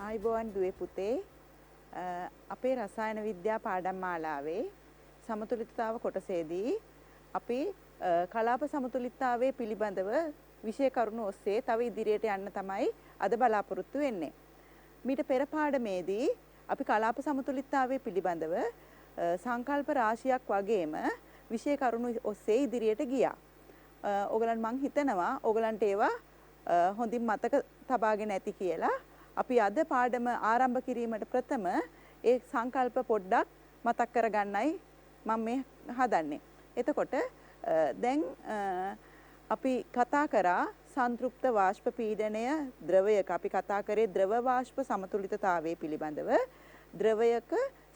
ආයිබෝවන් දුවේ පුතේ අපේ රසායන විද්‍යා පාඩම් මාලාවේ සමතුලිතතාව කොටසේදී අපි කලාප සමතුලිතතාවයේ පිළිබඳව විෂය කරුණු ඔස්සේ තව ඉදිරියට යන්න තමයි අද බලාපොරොත්තු වෙන්නේ. මීට පෙර පාඩමේදී අපි කලාප සමතුලිතතාවයේ පිළිබඳව සංකල්ප රාශියක් වගේම විෂය කරුණු ඔස්සේ ඉදිරියට ගියා. ඔයගලන් මං හිතනවා ඔයගලන්ට ඒවා හොඳින් මතක තබාගෙන ඇති කියලා. අපි අද පාඩම ආරම්භ කිරීමට ප්‍රථම ඒ සංකල්ප පොඩ්ඩක් මතක් කරගන්නයි මම මේ හදන්නේ. එතකොට දැන් අපි කතා කරා සංතෘප්ත වාෂ්ප පීඩනය ද්‍රවයක අපි කතා කරේ ද්‍රව වාෂ්ප සමතුලිතතාවයේ පිළිබඳව. ද්‍රවයක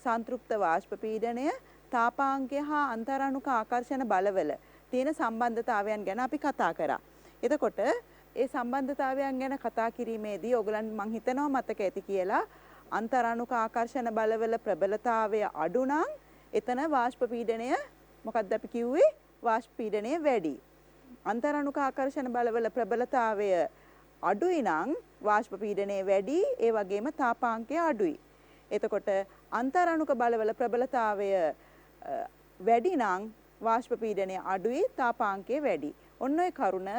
සංතෘප්ත වාෂ්ප පීඩනය තාපාංකය හා අන්තරාණුක ආකර්ෂණ බලවල තියෙන සම්බන්ධතාවයන් ගැන අපි කතා කරා. එතකොට ඒ සම්බන්ධතාවයන් ගැන කතා කිරීමේදී ඔයගලන් මං හිතනවා මතක ඇති කියලා අන්තරාණුක ආකර්ෂණ බලවල ප්‍රබලතාවය අඩු නම් එතන වාෂ්ප පීඩනය මොකක්ද අපි කිව්වේ වාෂ්ප පීඩනය වැඩි. අන්තරාණුක ආකර්ෂණ බලවල ප්‍රබලතාවය අඩුයි නම් වාෂ්ප පීඩනය වැඩි, ඒ වගේම තාපාංකය අඩුයි. එතකොට අන්තරාණුක බලවල ප්‍රබලතාවය වැඩි නම් වාෂ්ප පීඩනය අඩුයි, තාපාංකය වැඩි. ඔන්න ඔය කරුණ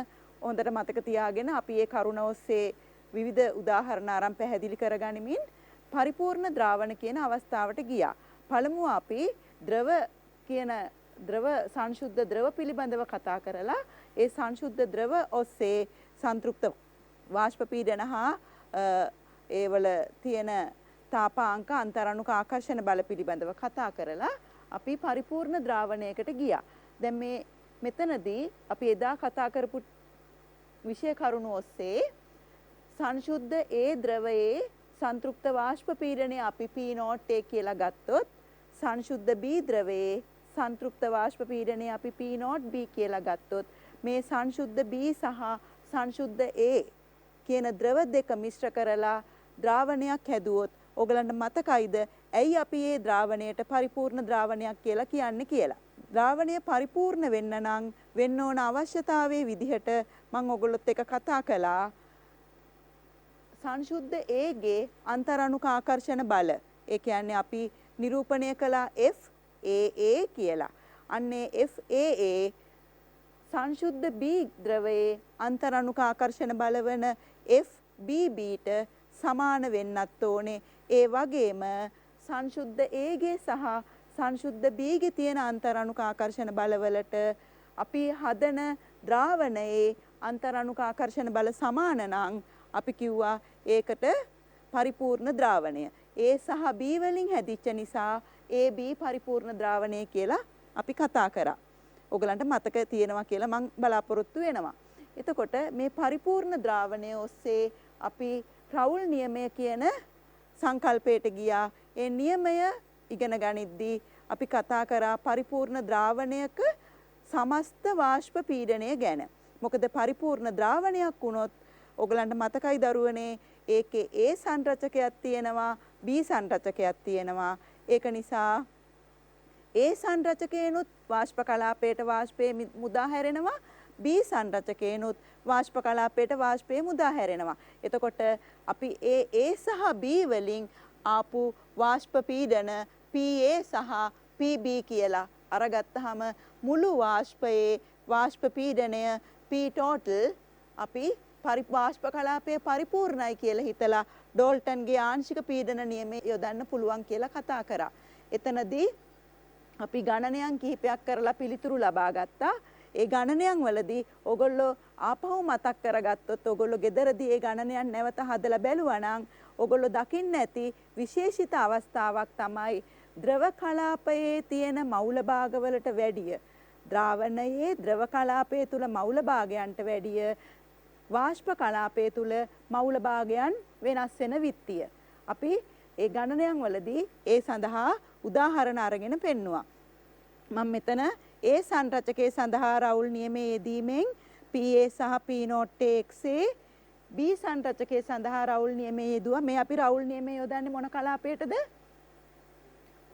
හොඳට මතක තියාගෙන අපි ඒ කරුණ ඔස්සේ විවිධ උදාහරණ අරන් පැහැදිලි කරගනිමින් පරිපූර්ණ ද්‍රාවණ කියන අවස්ථාවට ගියා. පළමුව අපි ද්‍රව සංශුද්ධ ද්‍රව පිළිබඳව කතා කරලා ඒ සංශුද්ධ ද්‍රව ඔස්සේ සංතෘප්ත වාෂ්ප පීඩන හා ඒවල තියෙන තාපාංක අන්තරාණුක ආකර්ෂණ බල පිළිබඳව කතා කරලා අපි පරිපූර්ණ ද්‍රාවණයකට ගියා. දැන් මෙතනදී අපි එදා කතා කරපු විෂය කරුණු ඔස්සේ සංශුද්ධ ඒ ද්‍රවයේ සංතෘප්ත වාෂ්ප පීඩනය අපි P0A කියලා ගත්තොත් සංශුද්ධ B ද්‍රවයේ සංතෘප්ත වාෂ්ප පීඩනය අපි P0B කියලා ගත්තොත් මේ සංශුද්ධ B සහ සංශුද්ධ A කියන ද්‍රව දෙක මිශ්‍ර කරලා ද්‍රාවණයක් හැදුවොත් ඔයගලන්ට මතකයිද ඇයි අපි මේ ද්‍රාවණයට පරිපූර්ණ ද්‍රාවණයක් කියලා කියන්නේ කියලා. ද්‍රාවණය පරිපූර්ණ වෙන්න නම් වෙන්න ඕන අවශ්‍යතාවයේ විදිහට මම ඔයගොල්ලොත් එක්ක කතා කළා සංශුද්ධ A ගේ අන්තරාණුක ආකර්ෂණ බල. ඒ කියන්නේ අපි නිරූපණය කළා FAA කියලා. අන්නේ FAA සංශුද්ධ B ද්‍රවයේ අන්තරාණුක ආකර්ෂණ බල වන FBBට සමාන වෙන්නත් ඕනේ. ඒ වගේම සංශුද්ධ A ගේ සහ සංශුද්ධ B ගේ තියෙන අන්තරාණුක ආකර්ෂණ බලවලට අපි හදන ද්‍රාවණයේ අන්තරාණුක ආකර්ෂණ බල සමාන නම් අපි කිව්වා ඒකට පරිපූර්ණ ද්‍රාවණය. A සහ B වලින් හැදිච්ච නිසා AB පරිපූර්ණ ද්‍රාවණය කියලා අපි කතා කරා. ඔයගලන්ට මතක තියෙනවා කියලා මම බලාපොරොත්තු වෙනවා. එතකොට මේ පරිපූර්ණ ද්‍රාවණය ඔස්සේ අපි රවුල් නියමය කියන සංකල්පයට ගියා. ඒ නියමය ඉගෙන ගනිද්දී අපි කතා කරා පරිපූර්ණ ද්‍රාවණයක සමස්ත වාෂ්ප පීඩනය ගැන. මොකද පරිපූර්ණ ද්‍රාවණයක් වුණොත් ඔයගලන්ට මතකයි දරුවනේ ඒකේ A සංරචකයක් තියෙනවා B සංරචකයක් තියෙනවා. ඒක නිසා A සංරචකේනොත් වාෂ්ප කලාපයට වාෂ්පය මුදා හැරෙනවා, B සංරචකේනොත් වාෂ්ප කලාපයට වාෂ්පය මුදා හැරෙනවා. එතකොට අපි A සහ B වලින් ආපු වාෂ්ප පීඩන PA සහ PB කියලා අරගත්තාම මුළු වාෂ්පයේ වාෂ්ප පීඩනය P total අපි වාෂ්ප කලාපය පරිපූර්ණයි කියලා හිතලා ඩෝල්ටන්ගේ ආංශික පීඩන නියමය යොදන්න පුළුවන් කියලා කතා කරා. එතනදී අපි ගණනයන් කිහිපයක් කරලා පිළිතුරු ලබා ගත්තා. ඒ ගණනයන් වලදී ඔයගොල්ලෝ ආපහු මතක් කරගත්තොත් ඔයගොල්ලෝ ගෙදරදී ඒ ගණනයන් නැවත හදලා බැලුවා නම් ඔයගොල්ලෝ දකින්න ඇති විශේෂිත අවස්ථාවක් තමයි ද්‍රව කලාපයේ තියෙන මෞල භාගවලට වැඩිය ද්‍රාවණයේ ද්‍රව කලාපයේ තුල මෞල භාගයන්ට වැඩිය වාෂ්ප කලාපයේ තුල මෞල භාගයන් වෙනස් වෙන විත්තිය. අපි ඒ ගණනයන් වලදී ඒ සඳහා උදාහරණ අරගෙන පෙන්නුවා. මම මෙතන ඒ සංරචකයේ සඳහා රවුල් නියමයේ යෙදීමෙන් PA සහ P0A B සංරචකයේ සඳහා රවුල් නියමයේ යෙදුවා. මේ අපි රවුල් නියමයේ යොදන්නේ මොන කලාපයටද?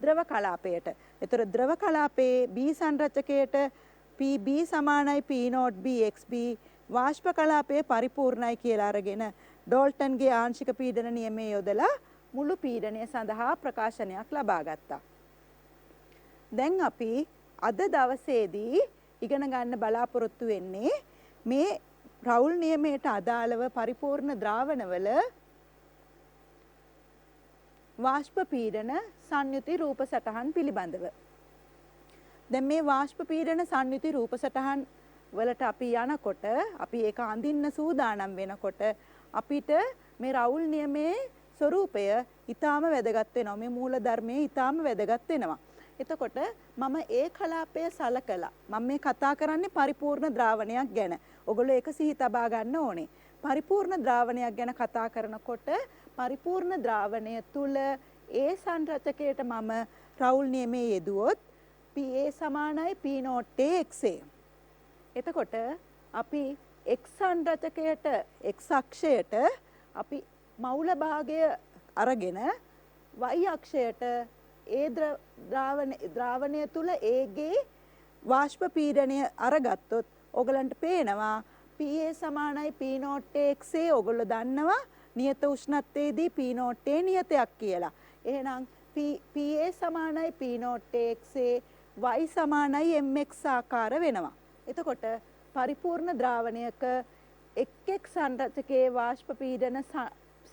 ද්‍රව කලාපයට. ඒතර ද්‍රව කලාපයේ B සංරචකයට PB සමානයි P0B XB වාෂ්ප කලාපයේ පරිපූර්ණයි කියලා අරගෙන ඩෝල්ටන්ගේ ආංශික පීඩන නියමයේ යොදලා මුළු පීඩනය සඳහා ප්‍රකාශනයක් ලබා ගත්තා. දැන් අපි අද දවසේදී ඉගෙන ගන්න බලාපොරොත්තු වෙන්නේ මේ රවුල් නියමයට අදාළව පරිපූර්ණ ද්‍රාවණවල වාෂ්ප පීඩන සංයුති රූප සටහන් පිළිබඳව. දැන් මේ වාෂ්ප පීඩන සංයුති රූප සටහන් වලට අපි යනකොට අපි ඒක අඳින්න සූදානම් වෙනකොට අපිට මේ රවුල් නියමයේ ස්වરૂපය ඊටාම වැදගත් වෙනවා. මේ මූල ධර්මයේ ඊටාම වැදගත් වෙනවා. එතකොට මම ඒ කලාපය සලකලා මම මේ කතා කරන්නේ පරිපූර්ණ ද්‍රාවණයක් ගැන. ඔයගොල්ලෝ ඒක සිහි තබා ගන්න ඕනේ. පරිපූර්ණ ද්‍රාවණයක් ගැන කතා කරනකොට පරිපූර්ණ ද්‍රාවණය තුල ඒ සංරචකයට මම රවුල් නියමයේ යෙදුවොත් PA සමානයි P not XA. එතකොට අපි X සංරචකයට X අක්ෂයට අපි මෞල භාගය අරගෙන Y අක්ෂයට ඒ ද්‍රාවණය තුල ඒගේ වාෂ්ප පීඩනය අරගත්තොත් ඔයගලන්ට පේනවා PA සමානයි P not XA. ඔයගොල්ලෝ දන්නවා නියත උෂ්ණත්වයේදී P not නියතයක් කියලා. එහෙනම් PA සමානයි P not XA, Y සමානයි mx ආකාර වෙනවා. එතකොට පරිපූර්ණ ද්‍රාවණයක එක් සංරචකයේ වාෂ්ප පීඩන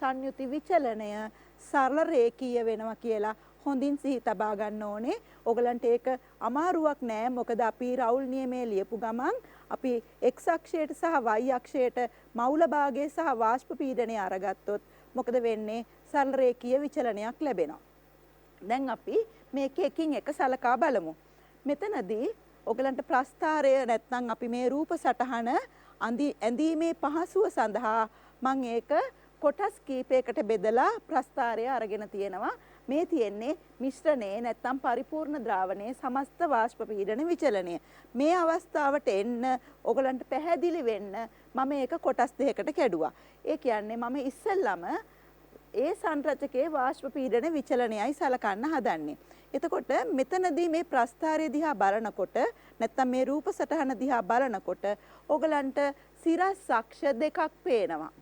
සංයුති විචලනය සරල රේඛීය වෙනවා කියලා හොඳින් සිහි තබා ගන්න ඕනේ. ඔයගලන්ට ඒක අමාරුවක් නෑ. මොකද අපි රවුල් නියමයේ ලියපු ගමන් අපි x අක්ෂයට සහ y අක්ෂයට මෞල භාගයේ සහ වාෂ්ප පීඩනය අරගත්තොත් මොකද වෙන්නේ? සරල රේඛීය විචලනයක් ලැබෙනවා. දැන් අපි මේක එකින් එක සලකා බලමු. මෙතනදී ඔයගලන්ට ප්‍රස්ථාරය නැත්නම් අපි මේ රූප සටහන ඇඳීමේ පහසුව සඳහා මම ඒක කොටස් කීපයකට බෙදලා ප්‍රස්ථාරය අරගෙන තියෙනවා. මේ තියෙන්නේ මිශ්‍රණයේ නැත්නම් පරිපූර්ණ ද්‍රාවණයේ සමස්ත වාෂ්ප පීඩන විචලනය. මේ අවස්ථාවට එන්න ඔයගලන්ට පැහැදිලි වෙන්න මම ඒක කොටස් දෙකකට කැඩුවා. ඒ කියන්නේ මම ඉස්සෙල්ලම ඒ සංරචකයේ වාෂ්ප පීඩන විචලනයයි සලකන්න හදන්නේ. එතකොට මෙතනදී මේ ප්‍රස්ථාරය දිහා බලනකොට නැත්නම් මේ රූප සටහන දිහා බලනකොට ඔයගලන්ට සිරස් අක්ෂ දෙකක් පේනවා.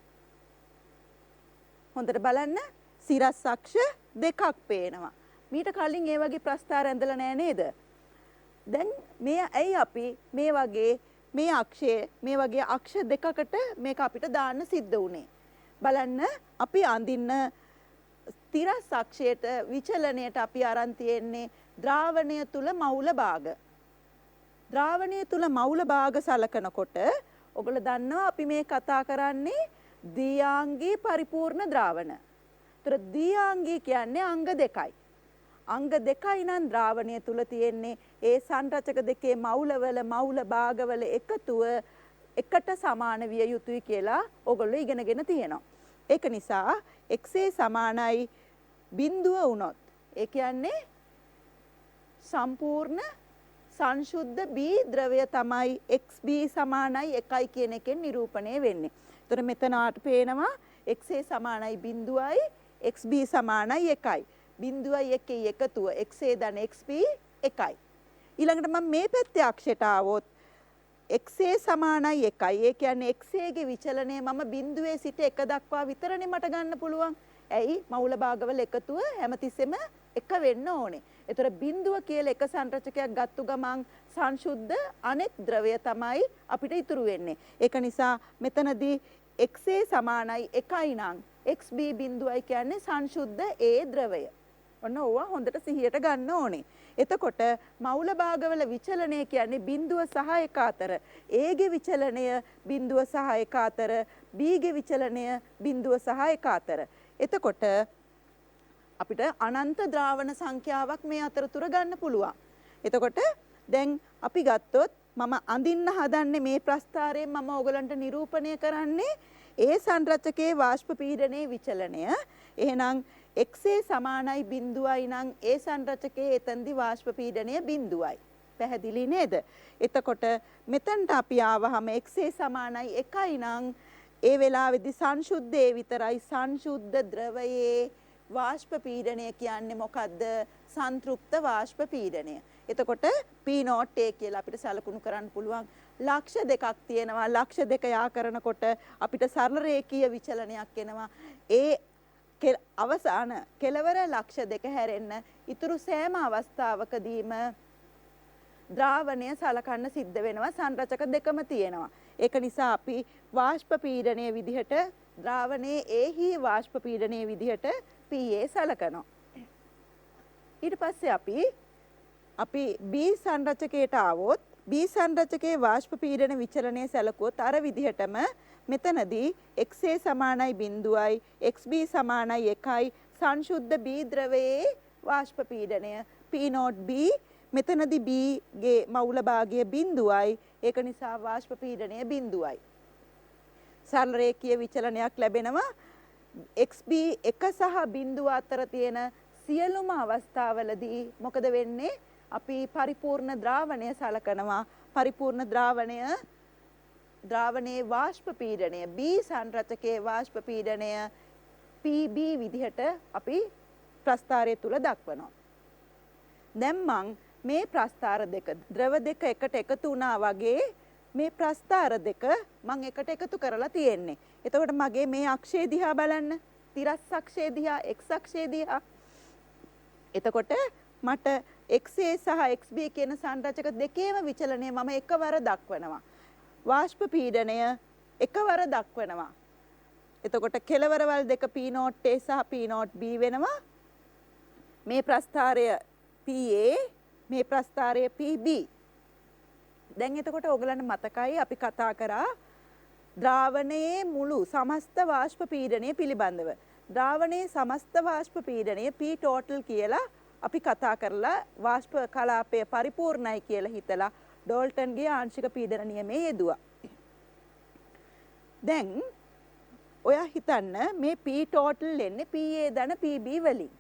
හොඳට බලන්න, සිරස් අක්ෂ දෙකක් පේනවා. මීට කලින් ඒ වගේ ප්‍රස්ථාර ඇඳලා නැහැ නේද? දැන් මේ ඇයි අපි මේ වගේ අක්ෂ දෙකකට මේක අපිට දාන්න සිද්ධ වුනේ? බලන්න, අපි අඳින්න තිරස් අක්ෂයට විචලනයට අපි අරන් තියෙන්නේ ද්‍රාවණය තුල මෞල භාග. ද්‍රාවණය තුල මෞල භාග සලකනකොට ඔයගොල්ලෝ දන්නවා අපි මේ කතා කරන්නේ ද්විආංගී පරිපූර්ණ ද්‍රාවණ. ඒතර ද්විආංගී කියන්නේ අංග දෙකයි. අංග දෙකයි නම් ද්‍රාවණය තුල තියෙන්නේ ඒ සංරචක දෙකේ මෞලවල මෞල භාගවල එකතුව එකට සමාන විය යුතුයි කියලා ඔයගොල්ලෝ ඉගෙනගෙන තියෙනවා. ඒක නිසා XA සමානයි බිඳුව වුණොත් ඒ කියන්නේ සම්පූර්ණ සංශුද්ධ B ද්‍රවය තමයි XB සමානයි 1යි කියන එකෙන් නිරූපණය වෙන්නේ. එතකොට මෙතන ආට පේනවා XA සමානයි බිඳුවයි XB සමානයි 1යි. බිඳුවයි එකේ එකතුව XA දන XB 1යි. ඊළඟට මම මේ පැත්තේ අක්ෂයට ආවොත් XA සමානයි 1යි. ඒ කියන්නේ XA ගේ විචලනය මම බිඳුවේ සිට 1 දක්වා විතරනේ මට ගන්න පුළුවන්. ඇයි? මෞල භාගවල එකතුව හැමතිස්සෙම 1 වෙන්න ඕනේ. ඒතර බිඳුව කියලා එක සංරචකයක් ගත්තු ගමන් සංශුද්ධ අනෙක් ද්‍රවය තමයි අපිට ඉතුරු වෙන්නේ. ඒක නිසා මෙතනදී XA සමානයි 1යි නම් XB බිඳුවයි කියන්නේ සංශුද්ධ A ද්‍රවය. ඔන්න ඕවා හොඳට සිහියට ගන්න ඕනේ. එතකොට මෞල භාගවල විචලනය කියන්නේ බිඳුව සහ 1 අතර. A ගේ විචලනය බිඳුව සහ 1 අතර. B ගේ විචලනය බිඳුව සහ 1 අතර. එතකොට අපිට අනන්ත ද්‍රාවණ සංඛ්‍යාවක් මේ අතරතුර ගන්න පුළුවන්. එතකොට දැන් අපි ගත්තොත් මම අඳින්න හදන්නේ මේ ප්‍රස්ථාරයෙන් මම ඔයගලන්ට නිරූපණය කරන්නේ ඒ සංරචකයේ වාෂ්ප පීඩනයේ විචලනය. එහෙනම් XA සමානයි බිඳුවයි නම් ඒ සංරචකයේ එතෙන්දි වාෂ්ප පීඩනය බිඳුවයි. පැහැදිලි නේද? එතකොට මෙතනට අපි ආවහම XA සමානයි 1යි නම් ඒ වෙලාවේදී සංශුද්ධේ විතරයි සංශුද්ධ ද්‍රවයේ වාෂ්ප පීඩනය කියන්නේ මොකද්ද? සංතෘප්ත වාෂ්ප පීඩනය. එතකොට P0 A කියලා අපිට සලකුණු කරන්න පුළුවන්. ලක්ෂ දෙකක් තියෙනවා. ලක්ෂ දෙක යා කරනකොට අපිට සරල රේඛීය විචලනයක් එනවා. ඒ අවසාන කෙලවර ලක්ෂ දෙක හැරෙන්න ඉතුරු සෑම අවස්ථාවකදීම ද්‍රාවණය සලකන්න සිද්ධ වෙනවා. සංරචක දෙකම තියෙනවා. ඒක නිසා අපි වාෂ්ප පීඩනයේ විදිහට ද්‍රාවණයේ ඒහි වාෂ්ප පීඩනයේ විදිහට PA සලකනවා. ඊට පස්සේ අපි B සංරචකයට ආවොත් B සංරචකයේ වාෂ්ප පීඩන විචලනය සැලකුවොත් අර විදිහටම මෙතනදී XA සමානයි 0යි XB සමානයි 1යි සංශුද්ධ B ද්‍රවයේ වාෂ්ප පීඩනය P0B මෙතනදී B ගේ මවුල භාගය 0යි ඒක නිසා වාෂ්ප පීඩනය 0යි. සරල රේඛීය විචලනයක් ලැබෙනවා. XB 1 සහ 0 අතර තියෙන සියලුම අවස්ථාවලදී මොකද වෙන්නේ? අපි පරිපූර්ණ ද්‍රාවණය සලකනවා. පරිපූර්ණ ද්‍රාවණයේ වාෂ්ප පීඩනය B සංරචකයේ වාෂ්ප පීඩනය PB විදිහට අපි ප්‍රස්ථාරය තුල දක්වනවා. දැන් මං මේ ප්‍රස්ථාර දෙක ද්‍රව දෙක එකට එකතු වුණා වගේ මේ ප්‍රස්ථාර දෙක මං එකට එකතු කරලා තියෙන්නේ. එතකොට මගේ මේ අක්ෂය දිහා බලන්න. තිරස් අක්ෂය දිහා x අක්ෂය දිහා. එතකොට මට XA සහ XB කියන සංරචක දෙකේම විචලනය මම එකවර දක්වනවා. වාෂ්ප පීඩනය එකවර දක්වනවා. එතකොට කෙලවරවල් දෙක P0A සහ P0B වෙනවා. මේ ප්‍රස්ථාරය PA මේ ප්‍රස්ථාරය PB. දැන් එතකොට ඕගලන්ට මතකයි අපි කතා කරා ද්‍රාවණයේ මුළු සමස්ත වාෂ්ප පීඩනය පිළිබඳව. ද්‍රාවණයේ සමස්ත වාෂ්ප පීඩනය P total කියලා අපි කතා කරලා වාෂ්ප කලාපය පරිපූර්ණයි කියලා හිතලා ඩෝල්ටන්ගේ ආංශික පීඩන නියමයේ යෙදුවා. දැන් ඔයා හිතන්න මේ P total එන්නේ PA ධන PB වලින්.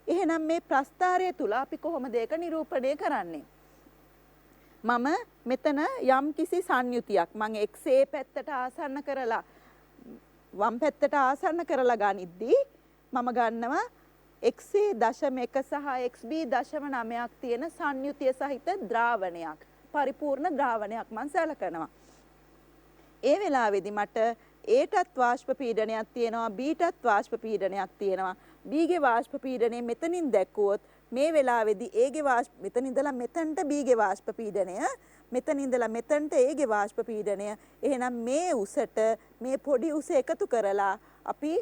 එහෙනම් මේ ප්‍රස්ථාරය තුල අපි කොහොමද ඒක නිරූපණය කරන්නේ? මම මෙතන යම් කිසි සංයුතියක් මම XA පැත්තට ආසන්න කරලා වම් පැත්තට ආසන්න කරලා ගනිද්දී මම ගන්නවා XA දශම 1 සහ XB දශම 9ක් තියෙන සංයුතිය සහිත ද්‍රාවණයක්. පරිපූර්ණ ද්‍රාවණයක් මම සලකනවා. ඒ වෙලාවේදී මට Aටත් වාෂ්ප පීඩනයක් තියෙනවා Bටත් වාෂ්ප පීඩනයක් තියෙනවා. B ගේ වාෂ්ප පීඩනය මෙතනින් දැක්කුවොත් මේ වෙලාවේදී A ගේ වාෂ්ප මෙතන ඉඳලා මෙතනට B ගේ වාෂ්ප පීඩනය මෙතන ඉඳලා මෙතනට A ගේ වාෂ්ප පීඩනය එහෙනම් මේ උසට මේ පොඩි උස එකතු කරලා අපි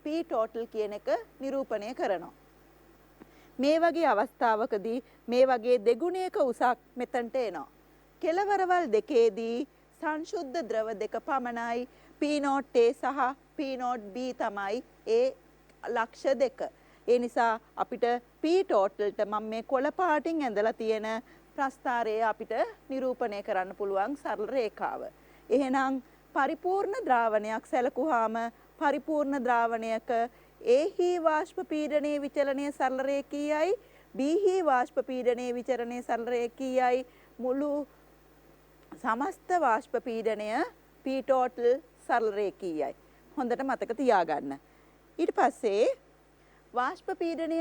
P total කියන එක නිරූපණය කරනවා. මේ වගේ අවස්ථාවකදී මේ වගේ දෙගුණයක උසක් මෙතනට එනවා. කෙලවරවල් දෙකේදී සංශුද්ධ ද්‍රව දෙක පමණයි P0A සහ P0B තමයි ඒ ලක්ෂ දෙක. ඒ නිසා අපිට P totalට මම මේ කොළ පාටින් ඇඳලා තියෙන ප්‍රස්ථාරය අපිට නිරූපණය කරන්න පුළුවන් සරල රේඛාව. එහෙනම් පරිපූර්ණ ද්‍රාවණයක් සැලකුවාම පරිපූර්ණ ද්‍රාවණයක Aහි වාෂ්ප පීඩනයේ විචලනය සරල රේඛීයයි Bහි වාෂ්ප පීඩනයේ විචලනය සරල රේඛීයයි මුළු සමස්ත වාෂ්ප පීඩනය P total සරල රේඛීයයි. හොඳට මතක තියාගන්න. ඊට පස්සේ වාෂ්ප පීඩනය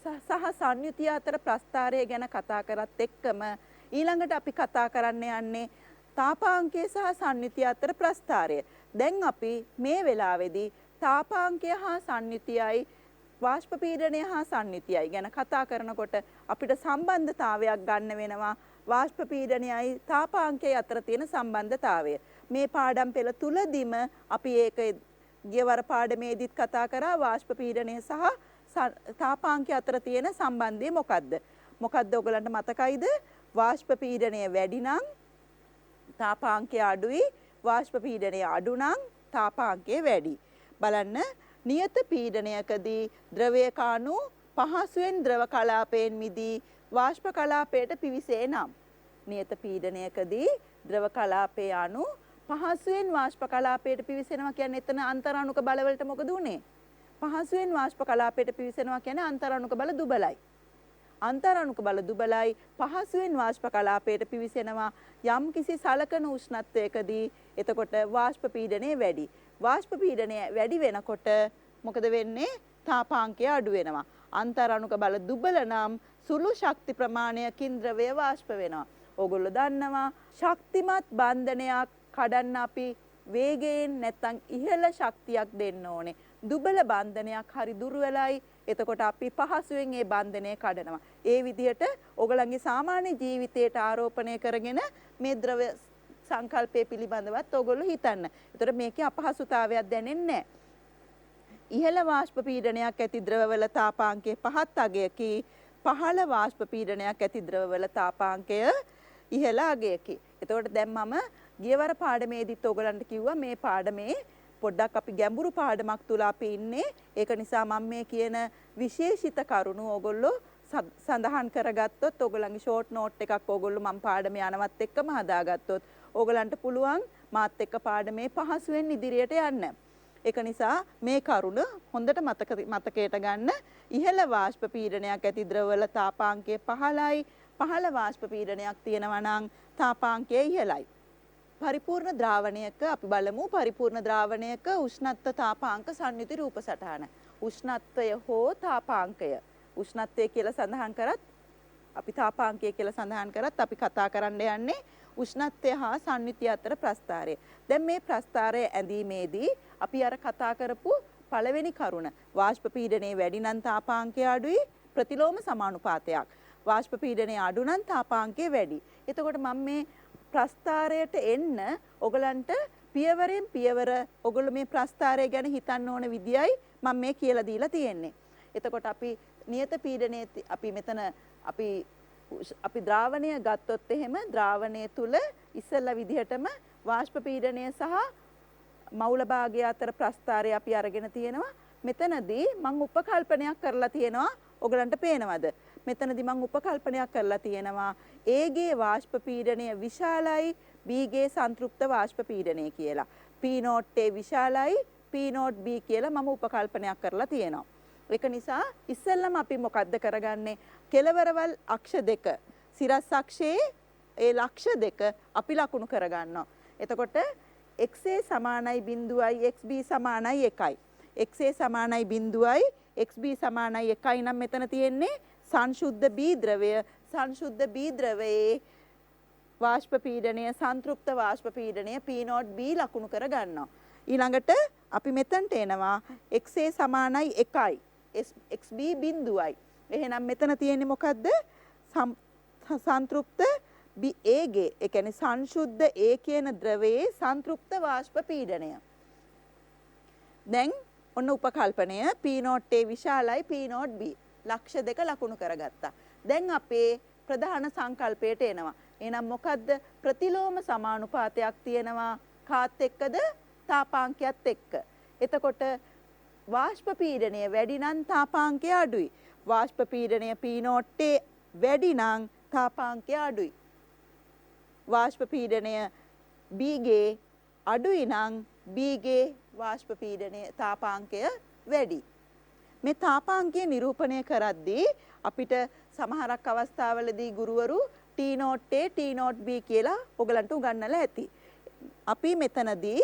සහ සංයුතිය අතර ප්‍රස්ථාරය ගැන කතා කරත් එක්කම ඊළඟට අපි කතා කරන්න යන්නේ තාපාංකය සහ සංයුතිය අතර ප්‍රස්ථාරය. දැන් අපි මේ වෙලාවේදී තාපාංකය හා සංයුතියයි වාෂ්ප පීඩනය හා සංයුතියයි ගැන කතා කරනකොට අපිට සම්බන්ධතාවයක් ගන්න වෙනවා. වාෂ්ප පීඩනයයි තාපාංකය අතර තියෙන සම්බන්ධතාවය. මේ පාඩම් පෙළ තුලදීම අපි ඒක ගියවර පාඩමේදීත් කතා කරා වාෂ්ප පීඩනය සහ තාපාංකය අතර තියෙන සම්බන්ධය මොකක්ද? මොකක්ද ඔයගලන්ට මතකයිද? වාෂ්ප පීඩනය වැඩි නම් තාපාංකය අඩුයි, වාෂ්ප පීඩනය අඩු නම් තාපාංකය වැඩි. බලන්න නියත පීඩනයකදී ද්‍රවයක අණු පහසුවෙන් ද්‍රව කලාපයෙන් මිදී වාෂ්ප කලාපයට පිවිසේ නම් නියත පීඩනයකදී ද්‍රව කලාපයේ අණු පහසුවෙන් වාෂ්ප කලාපයට පිවිසෙනවා කියන්නේ එතන අන්තරාණුක බලවලට මොකද උනේ? පහසුවෙන් වාෂ්ප කලාපයට පිවිසෙනවා කියන්නේ අන්තරාණුක බල දුබලයි. අන්තරාණුක බල දුබලයි පහසුවෙන් වාෂ්ප කලාපයට පිවිසෙනවා යම් කිසි සලකන උෂ්ණත්වයකදී. එතකොට වාෂ්ප පීඩනය වැඩි. වාෂ්ප පීඩනය වැඩි වෙනකොට මොකද වෙන්නේ? තාපාංකය අඩු වෙනවා. අන්තරාණුක බල දුබල නම් සුළු ශක්ති ප්‍රමාණයකින් ද්‍රවය වාෂ්ප වෙනවා. ඕගොල්ලෝ දන්නවා ශක්තිමත් බන්ධනයක් කඩන්න අපි වේගයෙන් නැත්තම් ඉහළ ශක්තියක් දෙන්න ඕනේ. දුබල බන්ධනයක් හරි දුර්වලයි. එතකොට අපි පහසුවෙන් ඒ බන්ධනය කඩනවා. ඒ විදිහට ඕගලන්ගේ සාමාන්‍ය ජීවිතයට ආරෝපණය කරගෙන මේ ද්‍රව්‍ය සංකල්පය පිළිබඳවත් ඕගොල්ලෝ හිතන්න. ඒතර මේකේ අපහසුතාවයක් දැනෙන්නේ නැහැ. ඉහළ වාෂ්ප පීඩනයක් ඇති ද්‍රවවල තාපාංකය 5ත් අගයකි. පහළ වාෂ්ප පීඩනයක් ඇති ද්‍රවවල තාපාංකය ඉහළ අගයකි. එතකොට දැන් මම ගියවර පාඩමේදීත් ඕගලන්ට කිව්වා මේ පාඩමේ පොඩ්ඩක් අපි ගැඹුරු පාඩමක් තුල අපි ඉන්නේ. ඒක නිසා මම මේ කියන විශේෂිත කරුණු ඕගොල්ලෝ සඳහන් කරගත්තොත් ඕගලන්ගේ ෂෝට් නෝට් එකක් ඕගොල්ලෝ මම පාඩම යනවත් එක්කම හදාගත්තොත් ඕගලන්ට පුළුවන් මාත් එක්ක පාඩමේ පහසුවෙන් ඉදිරියට යන්න. ඒක නිසා මේ කරුණ හොඳට මතකයට ගන්න. ඉහළ වාෂ්ප පීඩනයක් ඇති ද්‍රවවල තාපාංකය 15යි. පහළ වාෂ්ප පීඩනයක් තියෙනවා නම් තාපාංකය ඉහළයි. පරිපූර්ණ ද්‍රාවණයක අපි බලමු පරිපූර්ණ ද්‍රාවණයක උෂ්ණත්ව තාපාංක සංයුති රූප සටහන. උෂ්ණත්වය හෝ තාපාංකය. උෂ්ණත්වය කියලා සඳහන් කරත් අපි තාපාංකය කියලා සඳහන් කරත් අපි කතා කරන්න යන්නේ උෂ්ණත්වය හා සංයුතිය අතර ප්‍රස්ථාරය. දැන් මේ ප්‍රස්ථාරය ඇඳීමේදී අපි අර කතා කරපු පළවෙනි කරුණ වාෂ්ප පීඩනයේ වැඩි නම් තාපාංකය අඩුයි ප්‍රතිලෝම සමානුපාතයක්. වාෂ්ප පීඩනයේ අඩු නම් තාපාංකය වැඩි. එතකොට මම මේ ප්‍රස්ථාරයට එන්න ඔයගලන්ට පියවරෙන් පියවර ඔයගොල්ලෝ මේ ප්‍රස්ථාරය ගැන හිතන්න ඕන විදියයි මම මේ කියලා දීලා තියෙන්නේ. එතකොට අපි නියත පීඩනයේ අපි මෙතන අපි ද්‍රාවණය ගත්තොත් එහෙම ද්‍රාවණය තුල ඉස්සෙල්ලා විදිහටම වාෂ්ප පීඩනය සහ මවුල භාගය අතර ප්‍රස්ථාරය අපි අරගෙන තියෙනවා. මෙතනදී මම උපකල්පනයක් කරලා තියෙනවා. ඔයගලන්ට පේනවද? මෙතනදී මම උපකල්පනයක් කරලා තියෙනවා A ගේ වාෂ්ප පීඩනය විශාලයි B ගේ සංතෘප්ත වාෂ්ප පීඩනය කියලා. P note A විශාලයි P note B කියලා මම උපකල්පනයක් කරලා තියෙනවා. ඒක නිසා ඉස්සෙල්ලම අපි මොකද්ද කරගන්නේ? කෙලවරවල් අක්ෂ දෙක සිරස් අක්ෂයේ ඒ ලක්ෂ දෙක අපි ලකුණු කරගන්නවා. එතකොට XA සමානයි 0යි XB සමානයි 1යි. XA සමානයි 0යි XB සමානයි 1යි නම් මෙතන තියෙන්නේ සංශුද්ධ B ද්‍රවය. සංශුද්ධ B ද්‍රවයේ වාෂ්ප පීඩනය සංතෘප්ත වාෂ්ප පීඩනය P නෝට් B ලකුණු කර ගන්නවා. ඊළඟට අපි මෙතනට එනවා XA සමානයි 1යි XB 0යි. එහෙනම් මෙතන තියෙන්නේ මොකද්ද? සංතෘප්ත A ගේ ඒ කියන්නේ සංශුද්ධ A කියන ද්‍රවයේ සංතෘප්ත වාෂ්ප පීඩනය. දැන් ඔන්න උපකල්පනය P note A විශාලයි P note B ලක්ෂ දෙක ලකුණු කරගත්තා. දැන් අපේ ප්‍රධාන සංකල්පයට එනවා. එහෙනම් මොකද්ද? ප්‍රතිලෝම සමානුපාතයක් තියෙනවා කාත් එක්කද? තාපාංකයත් එක්ක. එතකොට වාෂ්ප පීඩනය වැඩි නම් තාපාංකය අඩුයි. වාෂ්ප පීඩනය P නෝට් A වැඩි නම් තාපාංකය අඩුයි. වාෂ්ප පීඩනය B ගේ අඩුයි නම් B ගේ වාෂ්ප පීඩනය තාපාංකය වැඩි. මේ තාපාංකය නිරූපණය කරද්දී අපිට සමහරක් අවස්ථාවලදී ගුරුවරු T note A T note B කියලා ඔයගලන්ට උගන්වලා ඇති. අපි මෙතනදී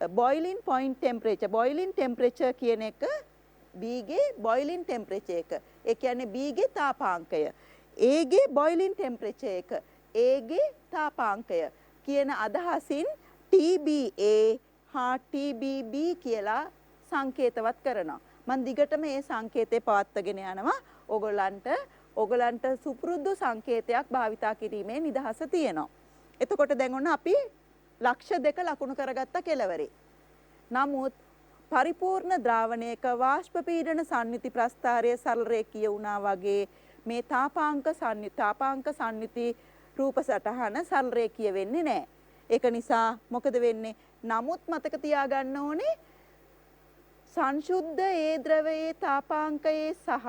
boiling point temperature boiling temperature කියන එක B ගේ boiling temperature එක. ඒ කියන්නේ B ගේ තාපාංකය. A ගේ boiling temperature එක. A ගේ තාපාංකය කියන අදහසින් TBA හා TBB කියලා සංකේතවත් කරනවා. මම දිගටම මේ සංකේතය පවත්වාගෙන යනවා. ඕගොල්ලන්ට සුපුරුදු සංකේතයක් භාවිතා කිරීමේ නිදහස තියෙනවා. එතකොට දැන් ඔන්න අපි ලක්ෂ දෙක ලකුණු කරගත්ත කෙලවරේ. නමුත් පරිපූර්ණ ද්‍රාවණයක වාෂ්ප පීඩන සංයුති ප්‍රස්ථාරය සරල රේඛීය වුණා වගේ මේ තාපාංක සංයුති රූප සටහන සරල රේඛීය වෙන්නේ නැහැ. ඒක නිසා මොකද වෙන්නේ? නමුත් මතක තියාගන්න ඕනේ සංශුද්ධ A ද්‍රවයේ තාපාංකයේ සහ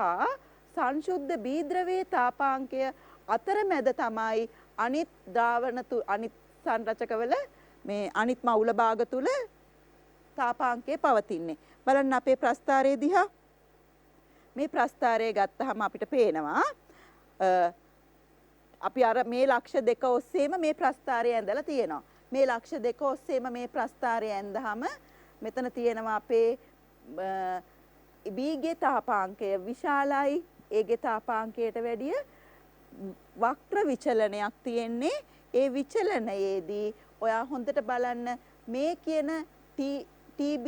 සංශුද්ධ B ද්‍රවයේ තාපාංකය අතරමැද තමයි අනිත් අනිත් සංරචකවල මේ අනිත් මවුල භාග තුල තාපාංකය පවතින්නේ. බලන්න අපේ ප්‍රස්ථාරයේ දිහා. මේ ප්‍රස්ථාරය ගත්තාම අපිට පේනවා අපි අර මේ ලක්ෂ දෙක ඔස්සේම මේ ප්‍රස්ථාරය ඇඳලා තියෙනවා. මේ ලක්ෂ දෙක ඔස්සේම මේ ප්‍රස්ථාරය ඇඳහම මෙතන තියෙනවා අපේ B ගේ තාපාංකය විශාලයි ඒගේ තාපාංකයට වැඩිය වක්‍ර විචලනයක් තියෙන්නේ. ඒ විචලනයේදී ඔයා හොඳට බලන්න මේ කියන TB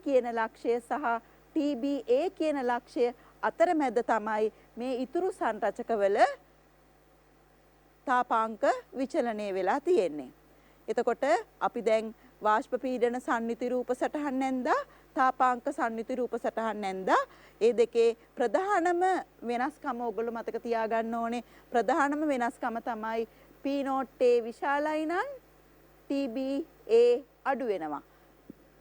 කියන ලක්ෂය සහ TBA කියන ලක්ෂය අතරමැද තමයි මේ ඉතුරු සංරචකවල තාපාංක විචලනය වෙලා තියෙන්නේ. එතකොට අපි දැන් වාෂ්ප පීඩන සම්නිති රූප සටහන් නැන්දා තාපාංක සම්නිති රූප සටහන් නැන්දා ඒ දෙකේ ප්‍රධානම වෙනස්කම ඔයගොල්ලෝ මතක තියාගන්න ඕනේ. ප්‍රධානම වෙනස්කම තමයි P not A විශාලයි නම් TBA අඩු වෙනවා.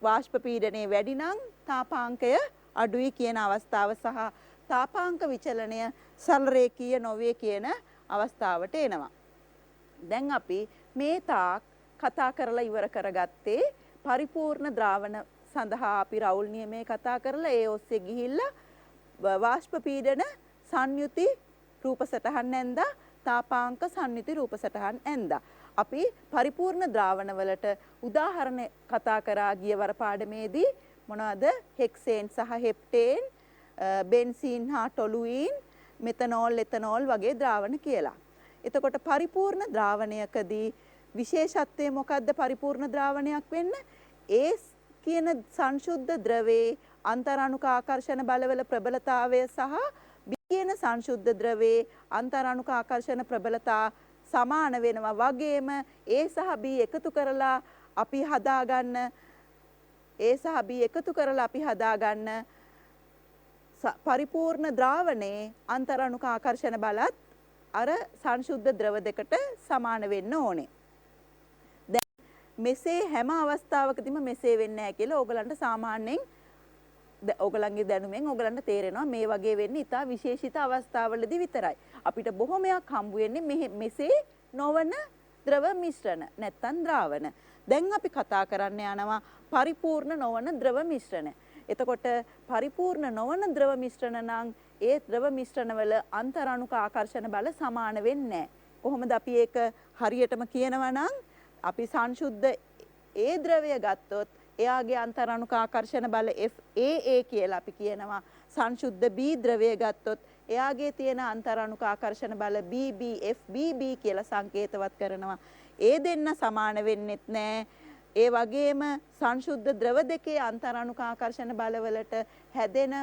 වාෂ්ප පීඩනය වැඩි නම් තාපාංකය අඩුයි කියන අවස්ථාව සහ තාපාංක විචලනය සරලරේඛීය නොවේ කියන අවස්ථාවට එනවා. දැන් අපි මේ තාක් කතා කරලා ඉවර කරගත්තේ පරිපූර්ණ ද්‍රාවණ සඳහා අපි රවුල් නියමයේ කතා කරලා ඒ ඔස්සේ ගිහිල්ලා වාෂ්ප පීඩන සංයුති රූප සටහන් නැන්දා තාපාංක සංයුති රූප සටහන් ඇන්දා. අපි පරිපූර්ණ ද්‍රාවණ වලට උදාහරණ කතා කරා ගියවර පාඩමේදී මොනවද හෙක්සේන් සහ හෙප්ටේන් බෙන්සීන් හා ටොලුයින් මෙතනෝල් එතනෝල් වගේ ද්‍රාවණ කියලා. එතකොට පරිපූර්ණ ද්‍රාවණයකදී විශේෂත්වය මොකද්ද පරිපූර්ණ ද්‍රාවණයක් වෙන්න? ඒ කියන සංශුද්ධ ද්‍රවයේ අන්තරාණුක ආකර්ෂණ බලවල ප්‍රබලතාවය සහ B කියන සංශුද්ධ ද්‍රවයේ අන්තරාණුක ආකර්ෂණ ප්‍රබලතා සමාන වෙනවා වගේම A සහ B එකතු කරලා අපි හදාගන්න පරිපූර්ණ ද්‍රාවණයේ අන්තරාණුක ආකර්ෂණ බලත් අර සංශුද්ධ ද්‍රව දෙකට සමාන වෙන්න ඕනේ. දැන් මෙසේ හැම අවස්ථාවකදීම මෙසේ වෙන්නේ නැහැ කියලා ඕගලන්ට සාමාන්‍යයෙන් ඕගලන්ගේ දැනුමෙන් ඕගලන්ට තේරෙනවා මේ වගේ වෙන්නේ ඉතා විශේෂිත අවස්ථාවලදී විතරයි. අපිට බොහොමයක් හම්බ වෙන්නේ මෙසේ නොවන ද්‍රව මිශ්‍රණ නැත්තම් ද්‍රාවණ. දැන් අපි කතා කරන්න යනවා පරිපූර්ණ නොවන ද්‍රව මිශ්‍රණ. එතකොට පරිපූර්ණ නොවන ද්‍රව මිශ්‍රණ නම් ඒ ද්‍රව මිශ්‍රණවල අන්තරාණුක ආකර්ෂණ බල සමාන වෙන්නේ නැහැ. කොහොමද අපි ඒක හරියටම කියනවා නම් අපි සංශුද්ධ ඒ ද්‍රවය ගත්තොත් එයාගේ අන්තරාණුක ආකර්ෂණ බල FAA කියලා අපි කියනවා. සංශුද්ධ B ද්‍රවය ගත්තොත් එයාගේ තියෙන අන්තරාණුක ආකර්ෂණ බල FBB කියලා සංකේතවත් කරනවා. ඒ දෙන්න සමාන වෙන්නෙත් නැහැ. ඒ වගේම සංශුද්ධ ද්‍රව දෙකේ අන්තරාණුක ආකර්ෂණ බලවලට හැදෙන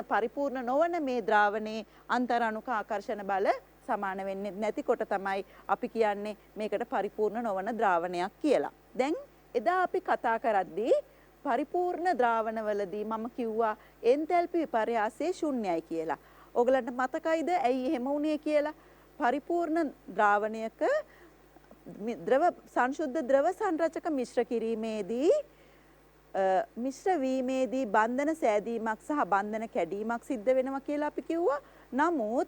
පරිපූර්ණ නොවන මේ ද්‍රාවණයේ අන්තරාණුක ආකර්ෂණ බල සමාන වෙන්නේ නැති කොට තමයි අපි කියන්නේ මේකට පරිපූර්ණ නොවන ද්‍රාවණයක් කියලා. දැන් එදා අපි කතා කරද්දී පරිපූර්ණ ද්‍රාවණවලදී මම කිව්වා එන්තැල්පි විපර්යාසය ශුන්‍යයි කියලා. ඔයගලන්ට මතකයිද ඇයි එහෙම වුනේ කියලා? පරිපූර්ණ ද්‍රාවණයක සංශුද්ධ ද්‍රව සංරචක මිශ්‍ර කිරීමේදී මිශ්‍ර වීමේදී බන්ධන සෑදීමක් සහ බන්ධන කැඩීමක් සිද්ධ වෙනවා කියලා අපි කිව්වා. නමුත්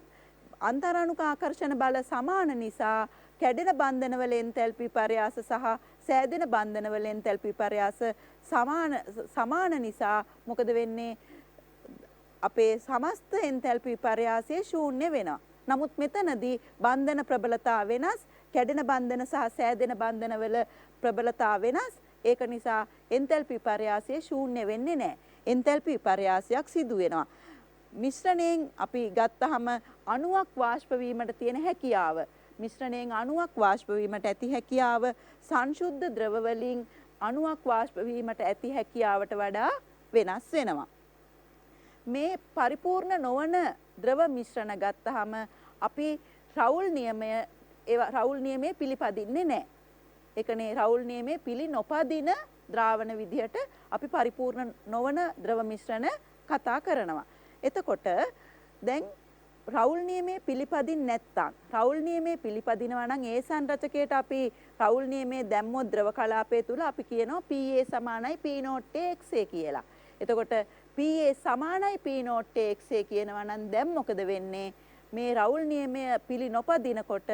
අන්තරාණුක ආකර්ෂණ බල සමාන නිසා කැඩෙන බන්ධනවල එන්තැල්පි විපර්යාස සහ සෑදෙන බන්ධනවල එන්තැල්පි විපර්යාස සමාන නිසා මොකද වෙන්නේ? අපේ සමස්ත එන්තැල්පි විපර්යාසය ශූන්‍ය වෙනවා. නමුත් මෙතනදී බන්ධන ප්‍රබලතා වෙනස්, කැඩෙන බන්ධන සහ සෑදෙන බන්ධනවල ප්‍රබලතා වෙනස්. ඒක නිසා එන්තැල්පි විපර්යාසය ශූන්‍ය වෙන්නේ නැහැ. එන්තැල්පි විපර්යාසයක් සිදු වෙනවා. මිශ්‍රණයෙන් අපි ගත්තහම අණුවක් වාෂ්ප වීමට තියෙන හැකියාව, මිශ්‍රණයෙන් අණුවක් වාෂ්ප වීමට ඇති හැකියාව සංශුද්ධ ද්‍රව වලින් අණුවක් වාෂ්ප වීමට ඇති හැකියාවට වඩා වෙනස් වෙනවා. මේ පරිපූර්ණ නොවන ද්‍රව මිශ්‍රණ ගත්තහම අපි රවුල් නියමයේ පිළිපදින්නේ නැහැ. ඒකනේ රවුල් නියමයේ පිළි නොපදින ද්‍රාවණ විදිහට අපි පරිපූර්ණ නොවන ද්‍රව මිශ්‍රණ කතා කරනවා. එතකොට දැන් රවුල් නියමයේ පිළිපදින් නැත්තම් රවුල් නියමයේ පිළිපදිනවා නම් ඒ සංරචකයට අපි රවුල් නියමයේ දැම්මොත් ද්‍රව කලාපය තුල අපි කියනවා PA සමානයි P not XA කියලා. එතකොට PA සමානයි P not XA කියනවා නම් දැන් මොකද වෙන්නේ? මේ රවුල් නියමය පිළි නොපදිනකොට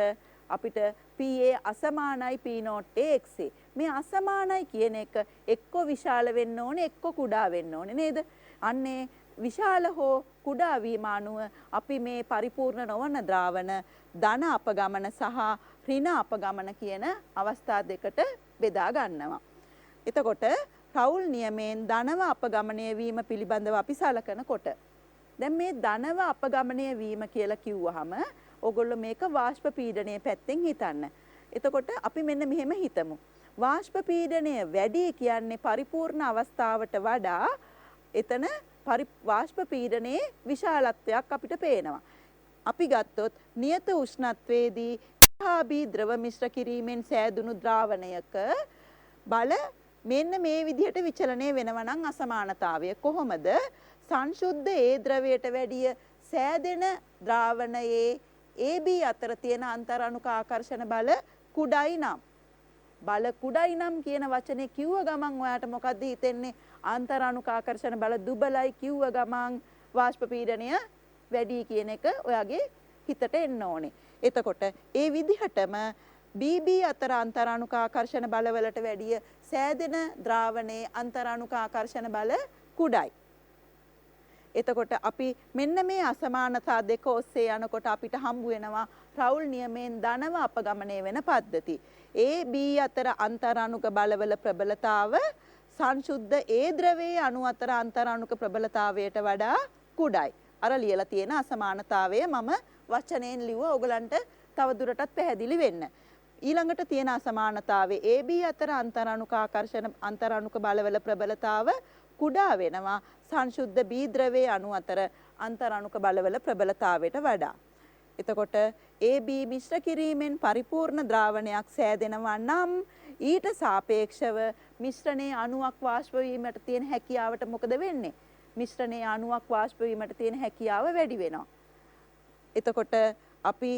අපිට PA අසමානයි P not XA. මේ අසමානයි කියන එක එක්ක විශාල වෙන්න ඕනේ එක්ක කුඩා වෙන්න ඕනේ නේද? අන්නේ විශාල හෝ කුඩා වීම අනුව අපි මේ පරිපූර්ණ නොවන ද්‍රාවණ ධන අපගමන සහ ඍණ අපගමන කියන අවස්ථා දෙකට බෙදා ගන්නවා. එතකොට රවුල් නියමයෙන් ධනව අපගමනය වීම පිළිබඳව අපි සලකනකොට දැන් මේ ධනව අපගමනය වීම කියලා කිව්වහම ඕගොල්ලෝ මේක වාෂ්ප පීඩනයේ පැත්තෙන් හිතන්න. එතකොට අපි මෙන්න මෙහෙම හිතමු. වාෂ්ප පීඩනය වැඩි කියන්නේ පරිපූර්ණ අවස්ථාවට වඩා එතන වාෂ්ප පීඩනයේ විශාලත්වයක් අපිට පේනවා. අපි ගත්තොත් නියත උෂ්ණත්වයේදී ආබී ද්‍රව මිශ්‍ර කිරීමෙන් සෑදුණු ද්‍රාවණයක බල මෙන්න මේ විදිහට විචලනය වෙනවා නම් අසමානතාවය කොහොමද? සංශුද්ධ ඒ ද්‍රවයට වැඩිය සෑදෙන ද්‍රාවණයේ AB අතර තියෙන අන්තරාණුක ආකර්ෂණ බල කුඩයි නම් බල කුඩයි නම් කියන වචනේ කිව්ව ගමන් ඔයාට මොකද්ද හිතෙන්නේ? අන්තරාණුක ආකර්ෂණ බල දුබලයි කිව්ව ගමන් වාෂ්ප පීඩනය වැඩි කියන එක ඔයාගේ හිතට එන්න ඕනේ. එතකොට ඒ විදිහටම BB අතර අන්තරාණුක ආකර්ෂණ බලවලට වැඩිය සෑදෙන ද්‍රාවණයේ අන්තරාණුක ආකර්ෂණ බල කුඩයි. එතකොට අපි මෙන්න මේ අසමානතා දෙක ඔස්සේ යනකොට අපිට හම්බ වෙනවා රවුල් නියමයෙන් ධනව අපගමනය වෙන පද්ධති. AB අතර අන්තරාණුක බලවල ප්‍රබලතාව සංශුද්ධ ඒ ද්‍රවයේ අණු අතර අන්තරාණුක ප්‍රබලතාවයට වඩා කුඩයි. අර ලියලා තියෙන අසමානතාවය මම වචනයෙන් ලිව්වා ඔයගලන්ට තව දුරටත් පැහැදිලි වෙන්න. ඊළඟට තියෙන අසමානතාවයේ AB අතර අන්තරාණුක ආකර්ෂණ අන්තරාණුක බලවල ප්‍රබලතාව කුඩා වෙනවා සංශුද්ධ B ද්‍රවයේ අණු අතර අන්තරාණුක බලවල ප්‍රබලතාවයට වඩා. එතකොට AB මිශ්‍ර කිරීමෙන් පරිපූර්ණ ද්‍රාවණයක් සෑදෙනවා නම් ඊට සාපේක්ෂව මිශ්‍රණයේ අණුවක් වාෂ්ප වීමට තියෙන හැකියාවට මොකද වෙන්නේ? මිශ්‍රණයේ අණුවක් වාෂ්ප වීමට තියෙන හැකියාව වැඩි වෙනවා. එතකොට අපි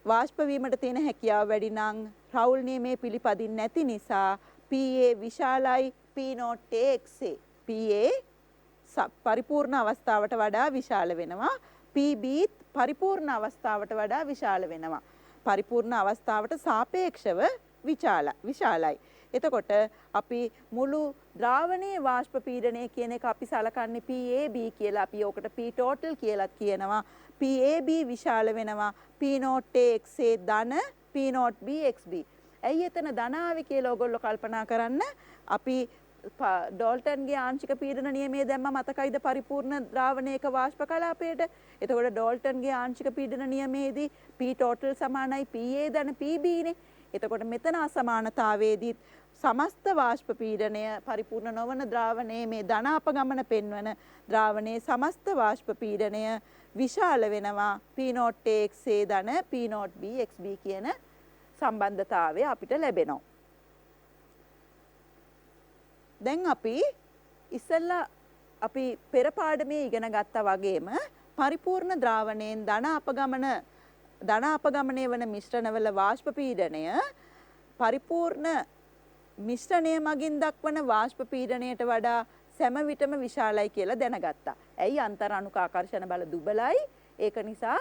වාෂ්ප වීමට තියෙන හැකියාව වැඩි නම් රවුල් නියමයේ පිළිපදින්නේ නැති නිසා PA විශාලයි P0 XA. PA පරිපූර්ණ අවස්ථාවට වඩා විශාල වෙනවා. PB පරිපූර්ණ අවස්ථාවට වඩා විශාල වෙනවා. පරිපූර්ණ අවස්ථාවට සාපේක්ෂව විශාලයි. එතකොට අපි මුළු ද්‍රාවණයේ වාෂ්ප පීඩනය කියන එක අපි සලකන්නේ PAB කියලා. අපි ඕකට P total කියලාත් කියනවා. PAB විශාල වෙනවා. P0 XA ධන P0B XB. ඇයි එතන ධන ආවේ කියලා ඔයගොල්ලෝ කල්පනා කරන්න. අපි ඩෝල්ටන්ගේ ආංශික පීඩන නියමයේ දැම්ම මතකයිද පරිපූර්ණ ද්‍රාවණයක වාෂ්ප කලාපයට? එතකොට ඩෝල්ටන්ගේ ආංශික පීඩන නියමයේදී P total සමානයි PA ධන PB නේ. එතකොට මෙතන අසමානතාවයේදී සමස්ත වාෂ්ප පීඩනය පරිපූර්ණ නොවන ද්‍රාවණයේ මේ ධන අපගමන පෙන්වන ද්‍රාවණයේ සමස්ත වාෂ්ප පීඩනය විශාල වෙනවා P0 XA ධන P0B XB කියන සම්බන්ධතාවය අපිට ලැබෙනවා. දැන් අපි ඉස්සෙල්ලා අපි පෙර පාඩමේ ඉගෙන ගත්තා වගේම පරිපූර්ණ ද්‍රාවණයෙන් ධන අපගමනය වන මිශ්‍රණවල වාෂ්ප පීඩනය පරිපූර්ණ මිශ්‍රණය මගින් දක්වන වාෂ්ප පීඩනයට වඩා සෑම විටම විශාලයි කියලා දැනගත්තා. ඇයි? අන්තරාණුක ආකර්ෂණ බල දුබලයි. ඒක නිසා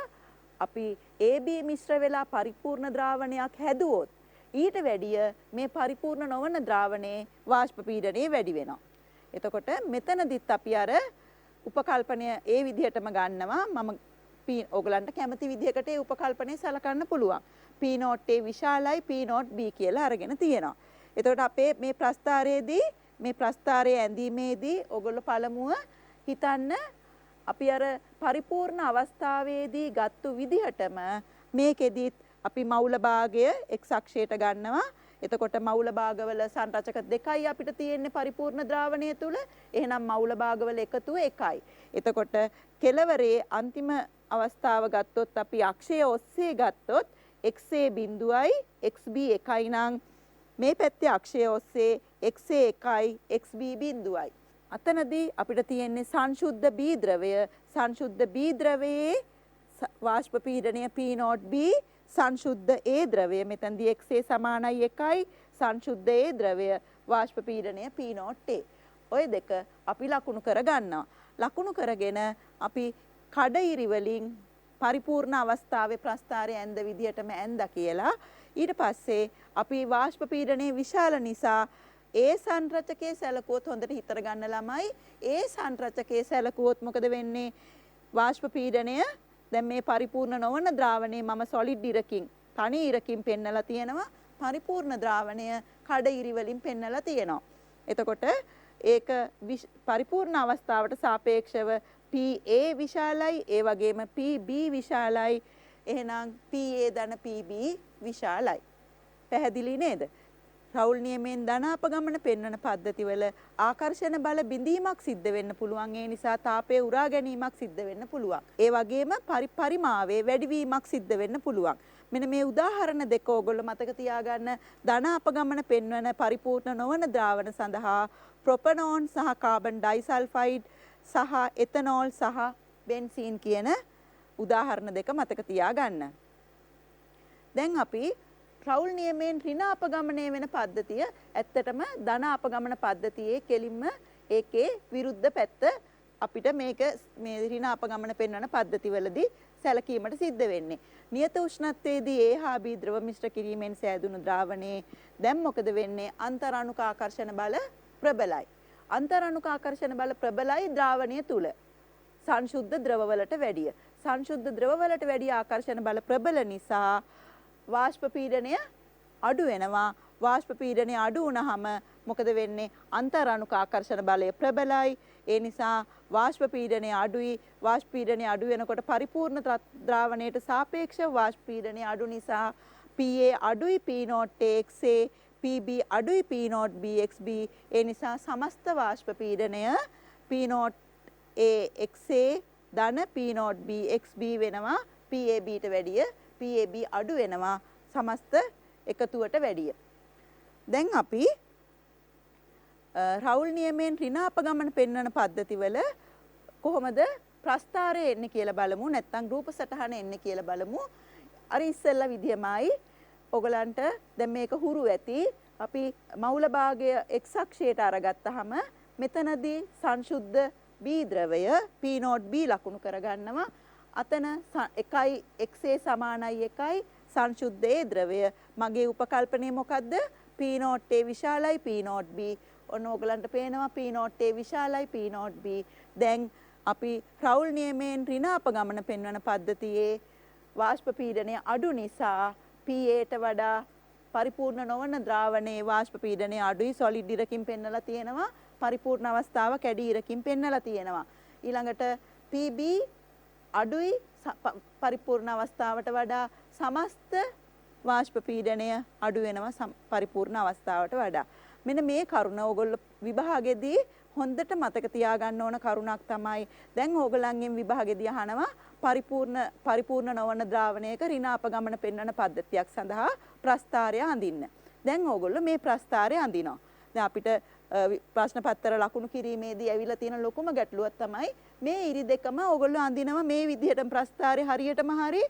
අපි AB මිශ්‍ර වෙලා පරිපූර්ණ ද්‍රාවණයක් හැදුවොත් ඊට වැඩිය මේ පරිපූර්ණ නොවන ද්‍රාවණයේ වාෂ්ප පීඩනය වැඩි වෙනවා. එතකොට මෙතනදිත් අපි අර උපකල්පනය ඒ විදිහටම ගන්නවා. මම ඔයගලන්ට කැමති විදිහකට ඒ උපකල්පනය සලකන්න පුළුවන්. P0 විශාලයි P0B කියලා අරගෙන තියෙනවා. එතකොට අපේ මේ ප්‍රස්ථාරයේදී මේ ප්‍රස්ථාරයේ ඇඳීමේදී ඔයගොල්ලෝ පළමුව හිතන්න අපි අර පරිපූර්ණ අවස්ථාවේදී ගත්තු විදිහටම මේකෙදිත් අපි මෞල භාගය x අක්ෂයට ගන්නවා. එතකොට මෞල භාගවල සංරචක දෙකයි අපිට තියෙන්නේ පරිපූර්ණ ද්‍රාවණය තුල. එහෙනම් මෞල භාගවල එකතුව 1යි. එතකොට කෙලවරේ අන්තිම අවස්ථාව ගත්තොත් අපි අක්ෂය ඔස්සේ ගත්තොත් xa බිඳුවයි xb 1යි නම් මේ පැත්තේ අක්ෂය ඔස්සේ xa 1යි xb බිඳුවයි. අතනදී අපිට තියෙන්නේ සංශුද්ධ B ද්‍රවය. සංශුද්ධ B ද්‍රවයේ වාෂ්ප පීඩනය P0B සංශුද්ධ A ද්‍රවය මෙතනදී XA සමානයි 1යි. සංශුද්ධ A ද්‍රවය වාෂ්ප පීඩනය P0A. ඔය දෙක අපි ලකුණු කරගන්නවා. ලකුණු කරගෙන අපි කඩඉරි වලින් පරිපූර්ණ අවස්ථාවේ ප්‍රස්ථාරය ඇඳ විදිහටම ඇඳ කියලා ඊට පස්සේ අපි වාෂ්ප පීඩනයේ විශාල නිසා ඒ සංරචකයේ සැලකුවොත් හොඳට හිතර ගන්න ළමයි. ඒ සංරචකයේ සැලකුවොත් මොකද වෙන්නේ? වාෂ්ප පීඩනය දැන් මේ පරිපූර්ණ නොවන ද්‍රාවණය මම සොලිඩ් ඉරකින් තනි ඉරකින් පෙන්නලා තියෙනවා. පරිපූර්ණ ද්‍රාවණය කඩඉරි වලින් පෙන්නලා තියෙනවා. එතකොට ඒක පරිපූර්ණ අවස්ථාවට සාපේක්ෂව PA විශාලයි ඒ වගේම PB විශාලයි. එහෙනම් PA ධන PB විශාලයි. පැහැදිලි නේද? රවුල් නියමයෙන් ධන අපගමන පෙන්වන පද්ධතිවල ආකර්ෂණ බල බිඳීමක් සිද්ධ වෙන්න පුළුවන්. ඒ නිසා තාපයේ උරා ගැනීමක් සිද්ධ වෙන්න පුළුවන්. ඒ වගේම පරිමාවේ වැඩිවීමක් සිද්ධ වෙන්න පුළුවන්. මෙන්න මේ උදාහරණ දෙක ඕගොල්ලෝ මතක තියාගන්න. ධන අපගමන පෙන්වන පරිපූර්ණ නොවන ද්‍රාවණ සඳහා ප්‍රොපනෝන් සහ කාබන් ඩයිසල්ෆයිඩ් සහ එතනෝල් සහ බෙන්සීන් කියන උදාහරණ දෙක මතක තියාගන්න. දැන් අපි රවුල් නියමයෙන් ඍණ අපගමනය වෙන පද්ධතිය ඇත්තටම ධන අපගමන පද්ධතියේ කෙලින්ම ඒකේ විරුද්ධ පැත්ත අපිට මේක මේ ඍණ අපගමන පෙන්වන පද්ධතිවලදී සැලකීමට සිද්ධ වෙන්නේ. නියත උෂ්ණත්වයේදී A හා B ද්‍රව මිශ්‍ර කිරීමෙන් සෑදුණු ද්‍රාවණයේ දැන් මොකද වෙන්නේ? අන්තරාණුක ආකර්ෂණ බල ප්‍රබලයි. අන්තරාණුක ආකර්ෂණ බල ප්‍රබලයි ද්‍රාවණය තුල. සංශුද්ධ ද්‍රවවලට වැඩිය. සංශුද්ධ ද්‍රවවලට වැඩිය ආකර්ෂණ බල ප්‍රබල නිසා වාෂ්ප පීඩනය අඩු වෙනවා. වාෂ්ප පීඩනය අඩු වුණාම මොකද වෙන්නේ? අන්තරාණුක ආකර්ෂණ බලය ප්‍රබලයි. ඒ නිසා වාෂ්ප පීඩනය අඩුයි. වාෂ්ප පීඩනය අඩු වෙනකොට පරිපූර්ණ ද්‍රාවණයට සාපේක්ෂව වාෂ්ප පීඩනය අඩු නිසා PA අඩුයි P0 XA, PB අඩුයි P0 BXB. ඒ නිසා සමස්ත වාෂ්ප පීඩනය P0 XA ධන P0 BXB වෙනවා. PABට වැඩිය PAB අඩු වෙනවා සමස්ත එකතුවට වැඩිය. දැන් අපි රවුල් නියමයෙන් ඍණ අපගමන පෙන්වන පද්ධතිවල කොහොමද ප්‍රස්ථාරය එන්නේ කියලා බලමු. නැත්නම් රූප සටහන එන්නේ කියලා බලමු. අර ඉස්සෙල්ලා විදියමයි ඔයගලන්ට දැන් මේක හුරු ඇති. අපි මූල භාගය x අක්ෂයට අරගත්තාම මෙතනදී සංශුද්ධ B ද්‍රවය P0 B ලකුණු කරගන්නවා. අතන 1යි XA සමානයි 1යි සංශුද්ධ A ද්‍රවය. මගේ උපකල්පනය මොකද්ද? P0 A විශාලයි P0 B. ඔන්න ඕගලන්ට පේනවා P0 A විශාලයි P0 B. දැන් අපි රවුල් නියමයෙන් ඍණ අපගමන පෙන්වන පද්ධතියේ වාෂ්ප පීඩනය අඩු නිසා PAට වඩා පරිපූර්ණ නොවන ද්‍රාවණයේ වාෂ්ප පීඩනය අඩුයි. සොලිඩ් ඉරකින් පෙන්නලා තියෙනවා. පරිපූර්ණ අවස්ථාව කැඩි ඉරකින් පෙන්නලා තියෙනවා. ඊළඟට PB අඩුයි පරිපූර්ණ අවස්ථාවට වඩා. සමස්ත වාෂ්ප පීඩනය අඩු වෙනවා පරිපූර්ණ අවස්ථාවට වඩා. මෙන්න මේ කරුණ ඕගොල්ලෝ විභාගෙදී හොඳට මතක තියාගන්න ඕන කරුණක් තමයි. දැන් ඕගලන්ගෙන් විභාගෙදී අහනවා පරිපූර්ණ නොවන ද්‍රාවණයක ඍණ අපගමන පෙන්වන පද්ධතියක් සඳහා ප්‍රස්ථාරය අඳින්න. දැන් ඕගොල්ලෝ මේ ප්‍රස්ථාරය අඳිනවා. දැන් අපිට ප්‍රශ්න පත්‍ර ලකුණු කිරීමේදී ඇවිල්ලා තියෙන ලොකුම ගැටලුවක් තමයි මේ ඉරි දෙකම ඕගොල්ලෝ අඳිනවා මේ විදිහට ප්‍රස්ථාරය හරියටම හරි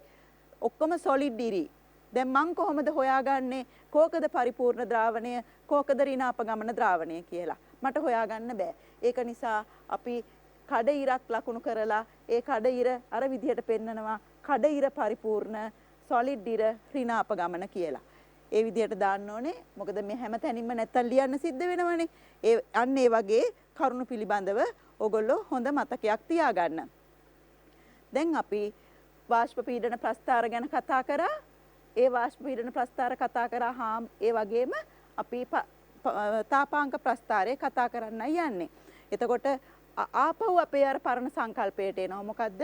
ඔක්කොම සොලිඩ් ඉරි. දැන් මං කොහොමද හොයාගන්නේ කෝකද පරිපූර්ණ ද්‍රාවණය කෝකද ඍණ අපගමන ද්‍රාවණය කියලා? මට හොයාගන්න බෑ. ඒක නිසා අපි කඩ ඉරක් ලකුණු කරලා ඒ කඩ ඉර අර විදිහට පෙන්නනවා කඩ ඉර පරිපූර්ණ සොලිඩ් ඉර ඍණ අපගමන කියලා. ඒ විදිහට දාන්න ඕනේ. මොකද මේ හැම තැනින්ම නැත්තම් ලියන්න සිද්ධ වෙනවනේ. අන්න ඒ වගේ කරුණු පිළිබඳව ඕගොල්ලෝ හොඳ මතකයක් තියාගන්න. දැන් අපි වාෂ්ප පීඩන ප්‍රස්ථාර ගැන කතා කරා. ඒ වාෂ්ප පීඩන ප්‍රස්ථාර කතා කරා ඒ වගේම අපි තාපාංක ප්‍රස්ථාරය කතා කරන්නයි යන්නේ. එතකොට ආපහු අපේ අර පරණ සංකල්පයට එනවා. මොකද්ද?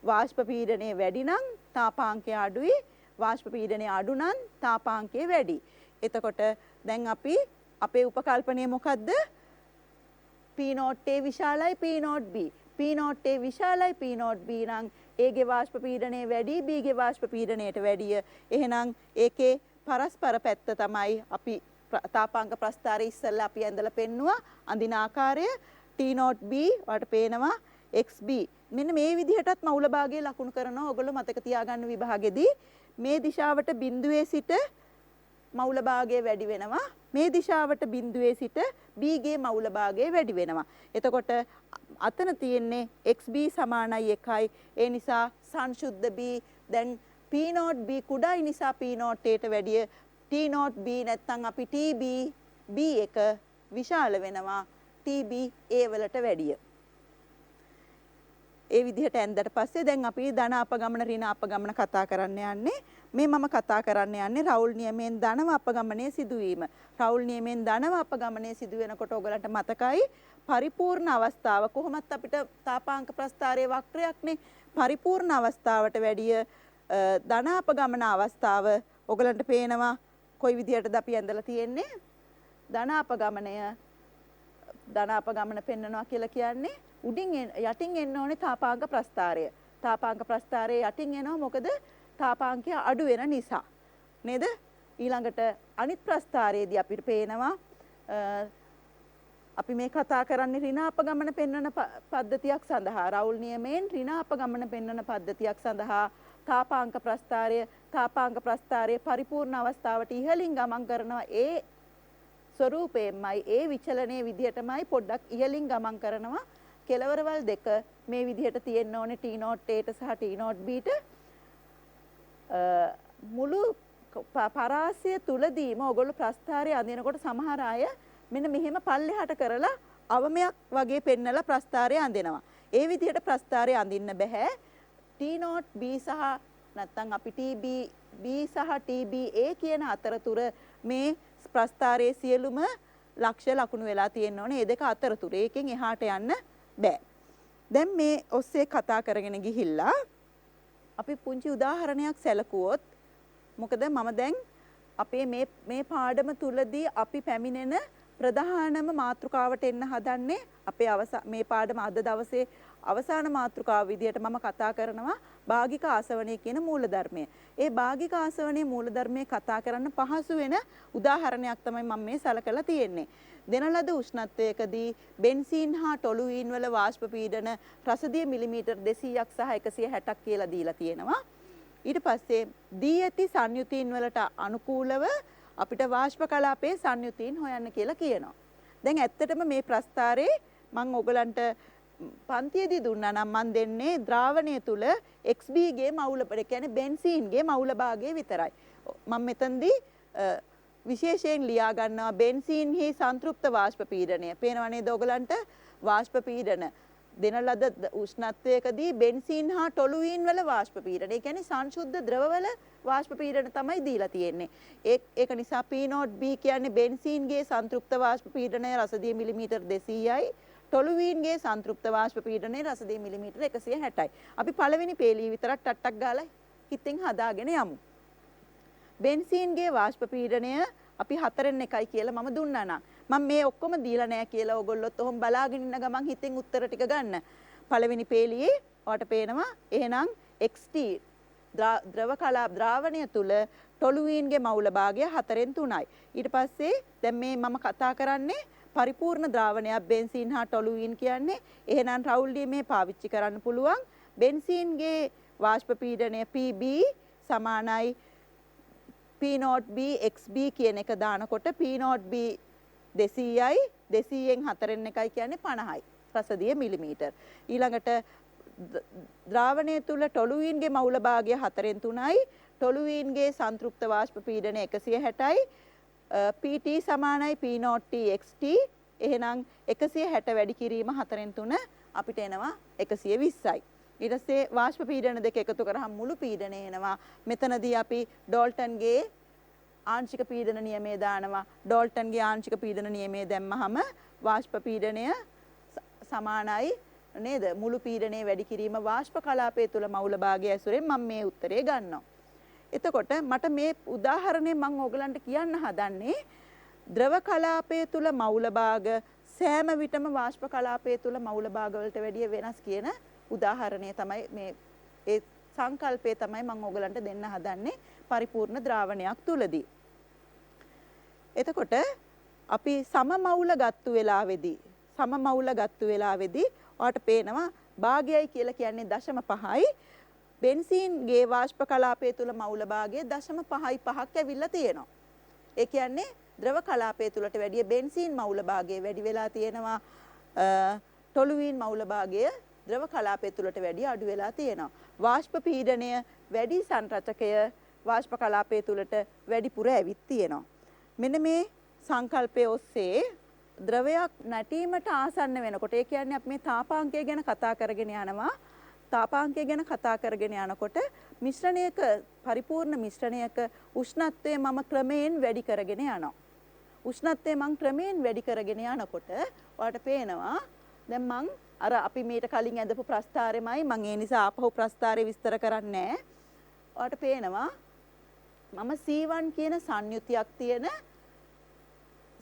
වාෂ්ප පීඩනය වැඩි නම් තාපාංකය අඩුයි. වාෂ්ප පීඩනය අඩු නම් තාපාංකය වැඩි. එතකොට දැන් අපි අපේ උපකල්පනය මොකද්ද? P0 A විශාලයි P0 B. P0 A විශාලයි P0 B නම් A ගේ වාෂ්ප පීඩනය වැඩි B ගේ වාෂ්ප පීඩනයට වැඩිය. එහෙනම් ඒකේ පරස්පර පැත්ත තමයි අපි තාපාංක ප්‍රස්ථාරයේ ඉස්සෙල්ලා අපි ඇඳලා පෙන්නුවා. අඳින ආකාරය T0 B වට පේනවා XB. මෙන්න මේ විදිහටත් මූල භාගයේ ලකුණු කරනවා. ඔයගොල්ලෝ මතක තියාගන්න විභාගෙදී මේ දිශාවට බිඳුවේ සිට මූල භාගය වැඩි වෙනවා. මේ දිශාවට බිඳුවේ සිට B ගේ මූල භාගය වැඩි වෙනවා. එතකොට අතන තියෙන්නේ XB සමානයි 1යි. ඒ නිසා සංශුද්ධ B දැන් P0 B කුඩායි නිසා P0 Aට වැඩිය T0 B නැත්නම් අපි TB B එක විශාල වෙනවා TB A වලට වැඩිය. ඒ විදිහට ඇන්දට පස්සේ දැන් අපි ධන අපගමන ඍණ අපගමන කතා කරන්න යන්නේ. මේ මම කතා කරන්න යන්නේ රවුල් නියමයෙන් ධනව අපගමනයේ සිදුවීම. රවුල් නියමයෙන් ධනව අපගමනයේ සිදු වෙනකොට ඔයගලන්ට මතකයි පරිපූර්ණ අවස්ථාව කොහොමත් අපිට තාපාංක ප්‍රස්ථාරයේ වක්‍රයක්නේ. පරිපූර්ණ අවස්ථාවට වැඩිය ධන අපගමන අවස්ථාව ඔයගලන්ට පේනවා කොයි විදිහටද අපි ඇඳලා තියෙන්නේ. ධන අපගමන පෙන්නනවා කියලා කියන්නේ උඩින් යටින් එන්න ඕනේ තාපාංක ප්‍රස්ථාරය. තාපාංක ප්‍රස්ථාරයේ යටින් එනවා මොකද තාපාංකය අඩු වෙන නිසා. නේද? ඊළඟට අනිත් ප්‍රස්ථාරයේදී අපිට පේනවා අපි මේ කතා කරන්නේ ඍණ අපගමන පෙන්වන පද්ධතියක් සඳහා රවුල් නියමයෙන් ඍණ අපගමන පෙන්වන පද්ධතියක් සඳහා තාපාංක ප්‍රස්ථාරයේ පරිපූර්ණ අවස්ථාවට ඉහළින් ගමන් කරනවා. ඒ ස්වරූපයෙන්මයි ඒ විචලනයේ විදිහටමයි පොඩ්ඩක් ඉහළින් ගමන් කරනවා. කෙලවරවල් දෙක මේ විදිහට තියෙන්න ඕනේ T0 Aට සහ T0 Bට. මුළු පරාසය තුලදීම ඔයගොල්ලෝ ප්‍රස්ථාරය අඳිනකොට සමහර අය මෙන්න මෙහෙම පල්ලෙහාට කරලා අවමයක් වගේ පෙන්නලා ප්‍රස්ථාරය අඳිනවා. ඒ විදිහට ප්‍රස්ථාරය අඳින්න බෑ. T0 B සහ නැත්නම් අපි TB B සහ TBA කියන අතරතුර මේ ප්‍රස්ථාරයේ සියලුම ලක්ෂ්‍ය ලකුණු වෙලා තියෙන්න ඕනේ. ඒ දෙක අතරතුර. ඒකෙන් එහාට යන්න බෑ. දැන් මේ ඔස්සේ කතා කරගෙන ගිහිල්ලා අපි පුංචි උදාහරණයක් සැලකුවොත් මොකද මම දැන් අපේ මේ පාඩම තුලදී අපි පැමිණෙන ප්‍රධානම මාතෘකාවට එන්න හදන්නේ අපේ මේ පාඩම අද දවසේ අවසාන මාතෘකාව විදිහට මම කතා කරනවා භාගික ආසවණය කියන මූලධර්මය. ඒ භාගික ආසවණයේ මූලධර්මයේ කතා කරන්න පහසු වෙන උදාහරණයක් තමයි මම මේ සලකලා තියෙන්නේ. දෙන ලද උෂ්ණත්වයකදී බෙන්සීන් හා ටොලුයින් වල වාෂ්ප පීඩන රසදිය මිලිමීටර් 200ක් සහ 160ක් කියලා දීලා තියෙනවා. ඊට පස්සේ දී ඇති සංයුතීන් වලට අනුකූලව අපිට වාෂ්ප කලාපයේ සංයුතීන් හොයන්න කියලා කියනවා. දැන් ඇත්තටම මේ ප්‍රස්ථාරේ මම ඔයගලන්ට පන්තියේදී දුන්නා නම් මම දෙන්නේ ද්‍රාවණය තුල XB ගේ මවුල ඒ කියන්නේ බෙන්සීන්ගේ මවුල භාගය විතරයි. මම මෙතනදී විශේෂයෙන් ලියා ගන්නවා බෙන්සීන්හි සංතෘප්ත වාෂ්ප පීඩනය. පේනවා නේද ඔයගලන්ට වාෂ්ප පීඩන දෙන ලද උෂ්ණත්වයකදී බෙන්සීන් හා ටොලුයින් වල වාෂ්ප පීඩන. ඒ කියන්නේ සංශුද්ධ ද්‍රවවල වාෂ්ප පීඩන තමයි දීලා තියෙන්නේ. ඒක නිසා P0 B කියන්නේ බෙන්සීන්ගේ සංතෘප්ත වාෂ්ප පීඩනය රසදිය මිලිමීටර් 200යි. ටොලුයින්ගේ සංතෘප්ත වාෂ්ප පීඩනය රසදිය මිලිමීටර් 160යි. අපි පළවෙනි පේළිය විතරක් ටට්ටක් ගාලා හිතින් හදාගෙන යමු. බෙන්සීන්ගේ වාෂ්ප පීඩනය අපි 4න් 1යි කියලා මම දුන්නා නම් මම මේ ඔක්කොම දීලා නැහැ කියලා ඕගොල්ලොත් ඔහොම බලාගෙන ඉන්න ගමන් හිතෙන් උත්තර ටික ගන්න. පළවෙනි පේළියේ ඔයාලට පේනවා එහෙනම් XT ද්‍රාවණය තුල ටොලුයින්ගේ මවුල භාගය 4න් 3යි. ඊට පස්සේ දැන් මේ මම කතා කරන්නේ පරිපූර්ණ ද්‍රාවණයක් බෙන්සීන් හා ටොලුයින් කියන්නේ. එහෙනම් රවුල් මේ පාවිච්චි කරන්න පුළුවන්. බෙන්සීන්ගේ වාෂ්ප පීඩනය PB සමානයි P0 B XB කියන එක දානකොට P0 B 200යි 200න් 4න් 1යි කියන්නේ 50යි රසදිය මිලිමීටර්. ඊළඟට ද්‍රාවණය තුල ටොලුයින්ගේ මවුල භාගය 4න් 3යි ටොලුයින්ගේ සංතෘප්ත වාෂ්ප පීඩනය 160යි PT සමානයි P0 T XT. එහෙනම් 160 වැඩි කිරීම 4න් 3 අපිට එනවා 120යි. ඊට පස්සේ වාෂ්ප පීඩන දෙක එකතු කරාම මුළු පීඩනය එනවා. මෙතනදී අපි ඩෝල්ටන්ගේ ආංශික පීඩන නියමය දානවා. ඩෝල්ටන්ගේ ආංශික පීඩන නියමය දැම්මහම වාෂ්ප පීඩනය සමානයි නේද? මුළු පීඩනයේ වැඩි කිරීම වාෂ්ප කලාපය තුල මවුල භාගය ඇසුරෙන් මම මේ උත්තරේ ගන්නවා. එතකොට මට මේ උදාහරණය මම ඕගලන්ට කියන්න හදන්නේ ද්‍රව කලාපය තුල මවුල භාග සෑම විටම වාෂ්ප කලාපය තුල මවුල භාග වලට වැඩිය වෙනස් කියන උදාහරණය තමයි මේ ඒ සංකල්පය තමයි මම ඕගලන්ට දෙන්න හදන්නේ පරිපූර්ණ ද්‍රාවණයක් තුලදී. එතකොට අපි සම මවුල ගත්තු වෙලාවේදී ඔයාලට පේනවා භාගයයි කියලා කියන්නේ 0.5යි බෙන්සීන්ගේ වාෂ්ප කලාපය තුල මවුල භාගය 0.55ක් ඇවිල්ලා තියෙනවා. ඒ කියන්නේ ද්‍රව කලාපය තුලට වැඩිය බෙන්සීන් මවුල භාගය වැඩි වෙලා තියෙනවා. ටොලුයින් මවුල භාගය ද්‍රව කලාපය තුලට වැඩිය අඩු වෙලා තියෙනවා. වාෂ්ප පීඩනය වැඩි සංරචකය වාෂ්ප කලාපය තුලට වැඩිපුර ඇවිත් තියෙනවා. මෙන්න මේ සංකල්පය ඔස්සේ ද්‍රවයක් නැටීමට ආසන්න වෙනකොට ඒ කියන්නේ අපි මේ තාපාංකය ගැන කතා කරගෙන යනවා. තාපාංකය ගැන කතා කරගෙන යනකොට මිශ්‍රණයක පරිපූර්ණ මිශ්‍රණයක උෂ්ණත්වය මම ක්‍රමයෙන් වැඩි කරගෙන යනවා. උෂ්ණත්වය මං ක්‍රමයෙන් වැඩි කරගෙන යනකොට ඔයාලට පේනවා දැන් මං අර අපි මීට කලින් ඇඳපු ප්‍රස්ථාරෙමයි මං ඒ නිසා ආපහු ප්‍රස්ථාරය විස්තර කරන්නේ නැහැ. ඔයාලට පේනවා මම C1 කියන සංයුතියක් තියෙන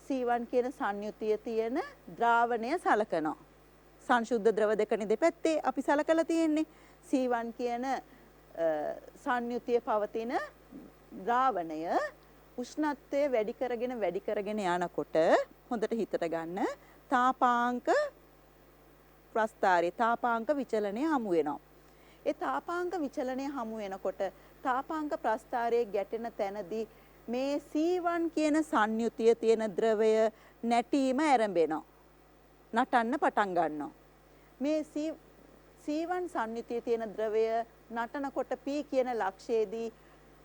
C1 කියන සංයුතිය තියෙන ද්‍රාවණය සලකනවා. සංශුද්ධ ද්‍රව දෙකනේ දෙපැත්තේ අපි සලකලා තියෙන්නේ. C1 කියන සංයුතිය පවතින ද්‍රාවණය උෂ්ණත්වය වැඩි කරගෙන යනකොට හොඳට හිතට ගන්න තාපාංක ප්‍රස්ථාරයේ තාපාංක විචලනය හමු වෙනවා. ඒ තාපාංක විචලනය හමු වෙනකොට තාපාංක ප්‍රස්ථාරයේ ගැටෙන තැනදී මේ C1 කියන සංයුතිය තියෙන ද්‍රවය නැටීම ආරම්භ නටන්න පටන් ගන්නවා. මේ C1 සංයුතියේ තියෙන ද්‍රවය නටනකොට P කියන ලක්ෂයේදී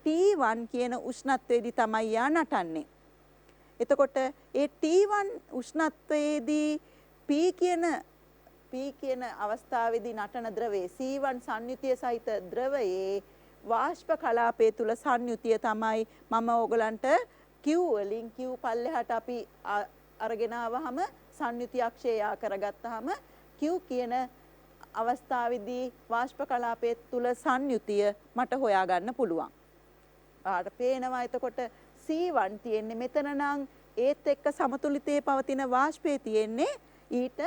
T1 කියන උෂ්ණත්වයේදී තමයි යා නටන්නේ. එතකොට ඒ T1 උෂ්ණත්වයේදී P කියන අවස්ථාවේදී නටන ද්‍රවයේ C1 සංයුතිය සහිත ද්‍රවයේ වාෂ්ප කලාපය තුල සංයුතිය තමයි මම ඕගලන්ට Q වලින් Q පල්ලෙහාට අපි අරගෙන ආවහම සංයුති අක්ෂය යා කරගත්තාම Q කියන අවස්ථාවේදී වාෂ්ප කලාපයේ තුල සංයුතිය මට හොයාගන්න පුළුවන්. ආට පේනවා එතකොට C1 තියෙන්නේ මෙතන නම් ඒත් එක්ක සමතුලිතයේ පවතින වාෂ්පයේ තියෙන්නේ ඊට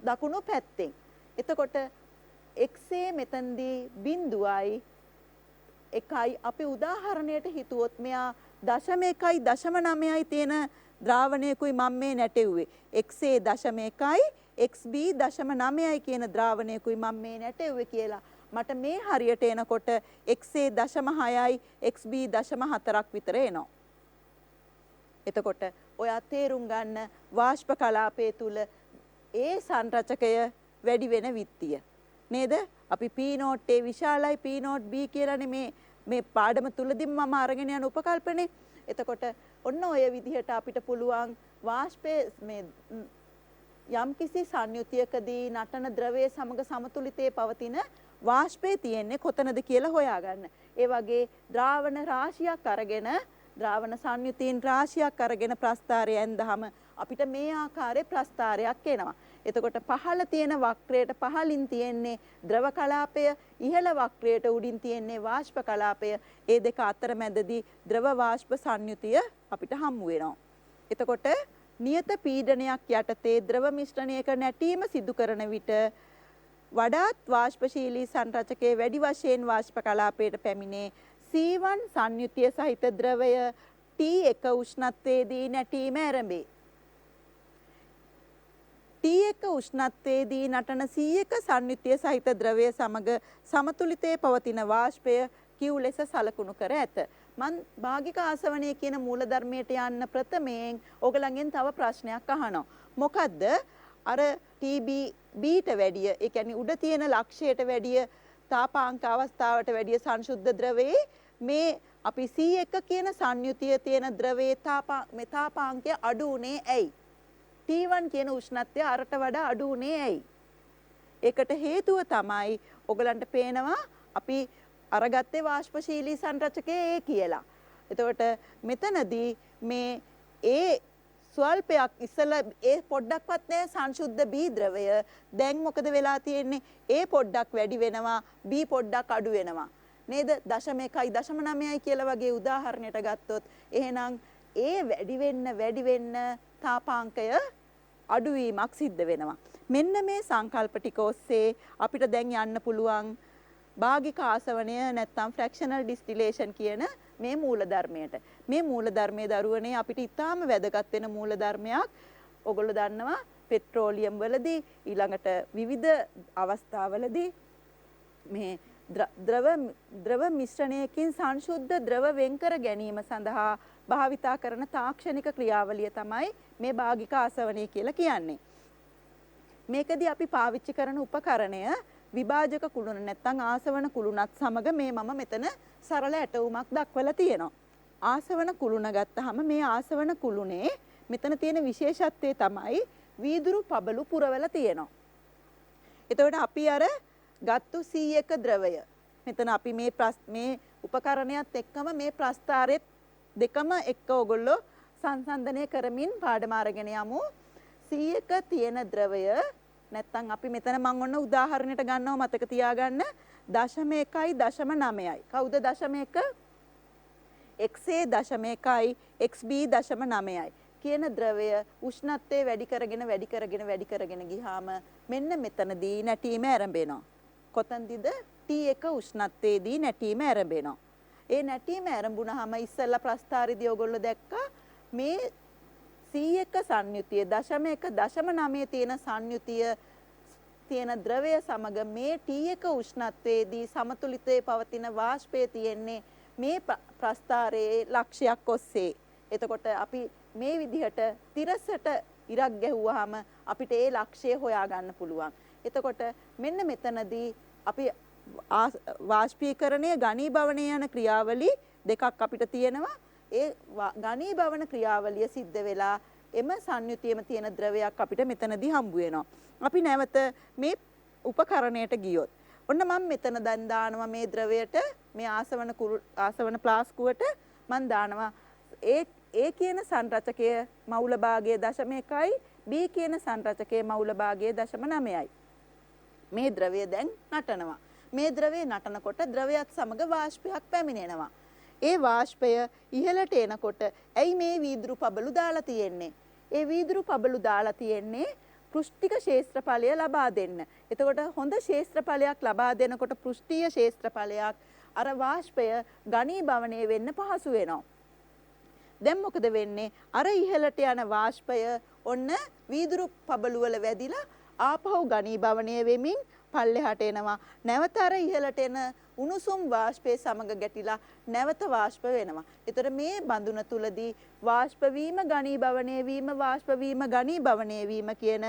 දකුණු පැත්තෙන්. එතකොට XA මෙතනදී බිඳුවයි එකයි අපි උදාහරණයට හිතුවොත් මෙයා 0.1.9යි තියෙන ද්‍රාවණයකුයි මම මේ නැටෙව්වේ. XA 0.1යි XB 0.9යි කියන ද්‍රාවණයකුයි මම මේ නැටෙව්වේ කියලා. මට මේ හරියට එනකොට XA 0.6යි XB 0.4ක් විතර එනවා. එතකොට ඔයා තේරුම් ගන්න වාෂ්ප කලාපයේ තුල ඒ සංරචකය වැඩි වෙන විත්තිය. නේද? අපි P note A විශාලයි P note B කියලානේ මේ පාඩම තුලදී මම අරගෙන යන උපකල්පනේ. එතකොට ඔන්න ඔය විදිහට අපිට පුළුවන් වාෂ්පයේ මේ යම්කිසි සංයුතියකදී නටන ද්‍රවයේ සමග සමතුලිතයේ පවතින වාෂ්පයේ තියෙන්නේ කොතනද කියලා හොයාගන්න. ඒ වගේ ද්‍රාවණ රාශියක් අරගෙන ද්‍රාවණ සංයුතීන් රාශියක් අරගෙන ප්‍රස්ථාරය ඇඳහම අපිට මේ ආකාරයේ ප්‍රස්ථාරයක් එනවා. එතකොට පහළ තියෙන වක්‍රයට පහළින් තියෙන්නේ ද්‍රව කලාපය, ඉහළ වක්‍රයට උඩින් තියෙන්නේ වාෂ්ප කලාපය. ඒ දෙක අතර මැදදී ද්‍රව වාෂ්ප සංයුතිය අපිට හමු වෙනවා. එතකොට නියත පීඩනයක් යටතේ ද්‍රව මිශ්‍රණයක නැටීම සිදු කරන විට වඩාත් වාෂ්පශීලී සංරචකයේ වැඩි වශයෙන් වාෂ්ප කලාපයට පැමිණේ. C1 සංයුතිය සහිත ද්‍රවය T1 උෂ්ණත්වයේදී නැටීම ආරම්භේ. T1 උෂ්ණත්වයේදී නටන C1 සංයුතිය සහිත ද්‍රවය සමග සමතුලිතයේ පවතින වාෂ්පය Q ලෙස සලකුණු කර ඇත. මන් භාගික ආසවනය කියන මූලධර්මයට යන්න ප්‍රථමයෙන් ඕගලන්ගෙන් තව ප්‍රශ්නයක් අහනවා. මොකද්ද? අර TB බීට වැඩිය, ඒ කියන්නේ උඩ තියෙන ලක්ෂයට වැඩිය තාපාංක අවස්ථාවට වැඩිය සංශුද්ධ ද්‍රවයේ මේ අපි C1 කියන සංයුතිය තියෙන ද්‍රවයේ තාපාංකය අඩු උනේ ඇයි? T1 කියන උෂ්ණත්වය අරට වඩා අඩු උනේ ඇයි? ඒකට හේතුව තමයි ඔයගලන්ට පේනවා අපි අරගත්තේ වාෂ්පශීලී සංරචකයේ A කියලා. එතකොට මෙතනදී මේ A ස්වල්පයක් ඉස්සලා A පොඩ්ඩක්වත් නැහැ සංශුද්ධ B ද්‍රවය. දැන් මොකද වෙලා තියෙන්නේ? A පොඩ්ඩක් වැඩි වෙනවා, B පොඩ්ඩක් අඩු වෙනවා. නේද? 0.1යි 0.9යි කියලා වගේ උදාහරණයට ගත්තොත් එහෙනම් A වැඩි වෙන්න තාපාංකය අඩුවීමක් සිද්ධ වෙනවා. මෙන්න මේ සංකල්ප ටික ඔස්සේ අපිට දැන් යන්න පුළුවන් භාගික ආසවනය නැත්නම් ෆ්‍රැක්ෂනල් ඩිස්ටිලේෂන් කියන මේ මූලධර්මයට. මේ මූලධර්මයේ දරුවනේ අපිට ඉතාම වැදගත් වෙන මූලධර්මයක්. ඔයගොල්ලෝ දන්නවා පෙට්‍රෝලියම් වලදී ඊළඟට විවිධ අවස්ථාවලදී මේ ද්‍රව මිශ්‍රණයකින් සංශුද්ධ ද්‍රව වෙන්කර ගැනීම සඳහා භාවිතා කරන තාක්ෂණික ක්‍රියාවලිය තමයි මේ භාගික ආසවනය කියලා කියන්නේ. මේකදී අපි පාවිච්චි කරන උපකරණය විභාජක කුළුණ නැත්නම් ආසවන කුළුණත් සමග මේ මම මෙතන සරල ඇටවුමක් දක්වලා තියෙනවා. ආසවන කුළුණ ගත්තාම මේ ආසවන කුළුණේ මෙතන තියෙන විශේෂත්වය තමයි වීදුරු පබළු පුරවලා තියෙනවා. එතකොට අපි අර ගත්තු C1 ද්‍රවය. මෙතන අපි මේ උපකරණයත් එක්කම මේ ප්‍රස්ථාරෙත් දෙකම එක්ක ඔයගොල්ලෝ සංසන්දනය කරමින් පාඩම අරගෙන යමු. C1 තියෙන ද්‍රවය නැත්තම් අපි මෙතන මම ඔන්න උදාහරණයට ගන්නවා මතක තියාගන්න 0.1යි 0.9යි. කවුද 0.1? XA 0.1යි XB 0.9යි. කියන ද්‍රවය උෂ්ණත්වය වැඩි කරගෙන ගියාම මෙන්න මෙතනදී නැටීම ආරම්භ කොතනදීද? T1 උෂ්ණත්වයේදී නැටීම ආරම්භ ඒ නැටීම ආරම්භුනහම ඉස්සෙල්ලා ප්‍රස්ථාරයේදී ඔයගොල්ලෝ දැක්කා මේ C1 සංයුතිය 0.1 තියෙන සංයුතිය තියෙන ද්‍රවය සමග මේ T1 උෂ්ණත්වයේදී සමතුලිතයේ පවතින වාෂ්පය තියෙන්නේ මේ ප්‍රස්ථාරයේ ලක්ෂයක් ඔස්සේ. එතකොට අපි මේ විදිහට තිරසට ඉරක් ගැහුවාම අපිට ඒ ලක්ෂය හොයාගන්න පුළුවන්. එතකොට මෙන්න මෙතනදී අපි වාෂ්පීකරණය ඝනීභවනය යන ක්‍රියාවලි දෙකක් අපිට තියෙනවා. ඒ ඝනීභවන ක්‍රියාවලිය සිද්ධ වෙලා එම සංයුතියෙම තියෙන ද්‍රවයක් අපිට මෙතනදී හම්බ වෙනවා. අපි නැවත මේ උපකරණයට ගියොත් ඔන්න මම මෙතන දැන් දානවා මේ ද්‍රවයට මේ ආසවන ප්ලාස්කුවට මම දානවා A කියන සංරචකය මවුල භාගයේ 0.1යි B කියන සංරචකයේ මවුල භාගයේ 0.9යි. මේ ද්‍රවය දැන් නටනවා. මේ ද්‍රවය නටනකොට ද්‍රවයත් සමග වාෂ්පයක් පැමිණෙනවා. ඒ වාෂ්පය ඉහළට එනකොට ඇයි මේ වීදුරු පබළු දාලා තියෙන්නේ? ඒ වීදුරු පබළු දාලා තියෙන්නේ පෘෂ්ඨික ක්ෂේත්‍රඵලය ලබා දෙන්න. එතකොට හොඳ ක්ෂේත්‍රඵලයක් ලබා දෙනකොට පෘෂ්ඨීය ක්ෂේත්‍රඵලයක් අර වාෂ්පය ඝනීභවණය වෙන්න පහසු වෙනවා. දැන් මොකද වෙන්නේ? අර ඉහළට යන වාෂ්පය ඔන්න වීදුරු පබළු වල වැදිලා ආපහු ඝනීභවණය වෙමින් පල්ලෙහාට එනවා. නැවත අර ඉහළට එන උණුසුම් වාෂ්පයේ සමග ගැටිලා නැවත වාෂ්ප වෙනවා. ඒතර මේ බඳුන තුලදී වාෂ්ප වීම ඝනීභවණය වීම වාෂ්ප වීම ඝනීභවණය වීම කියන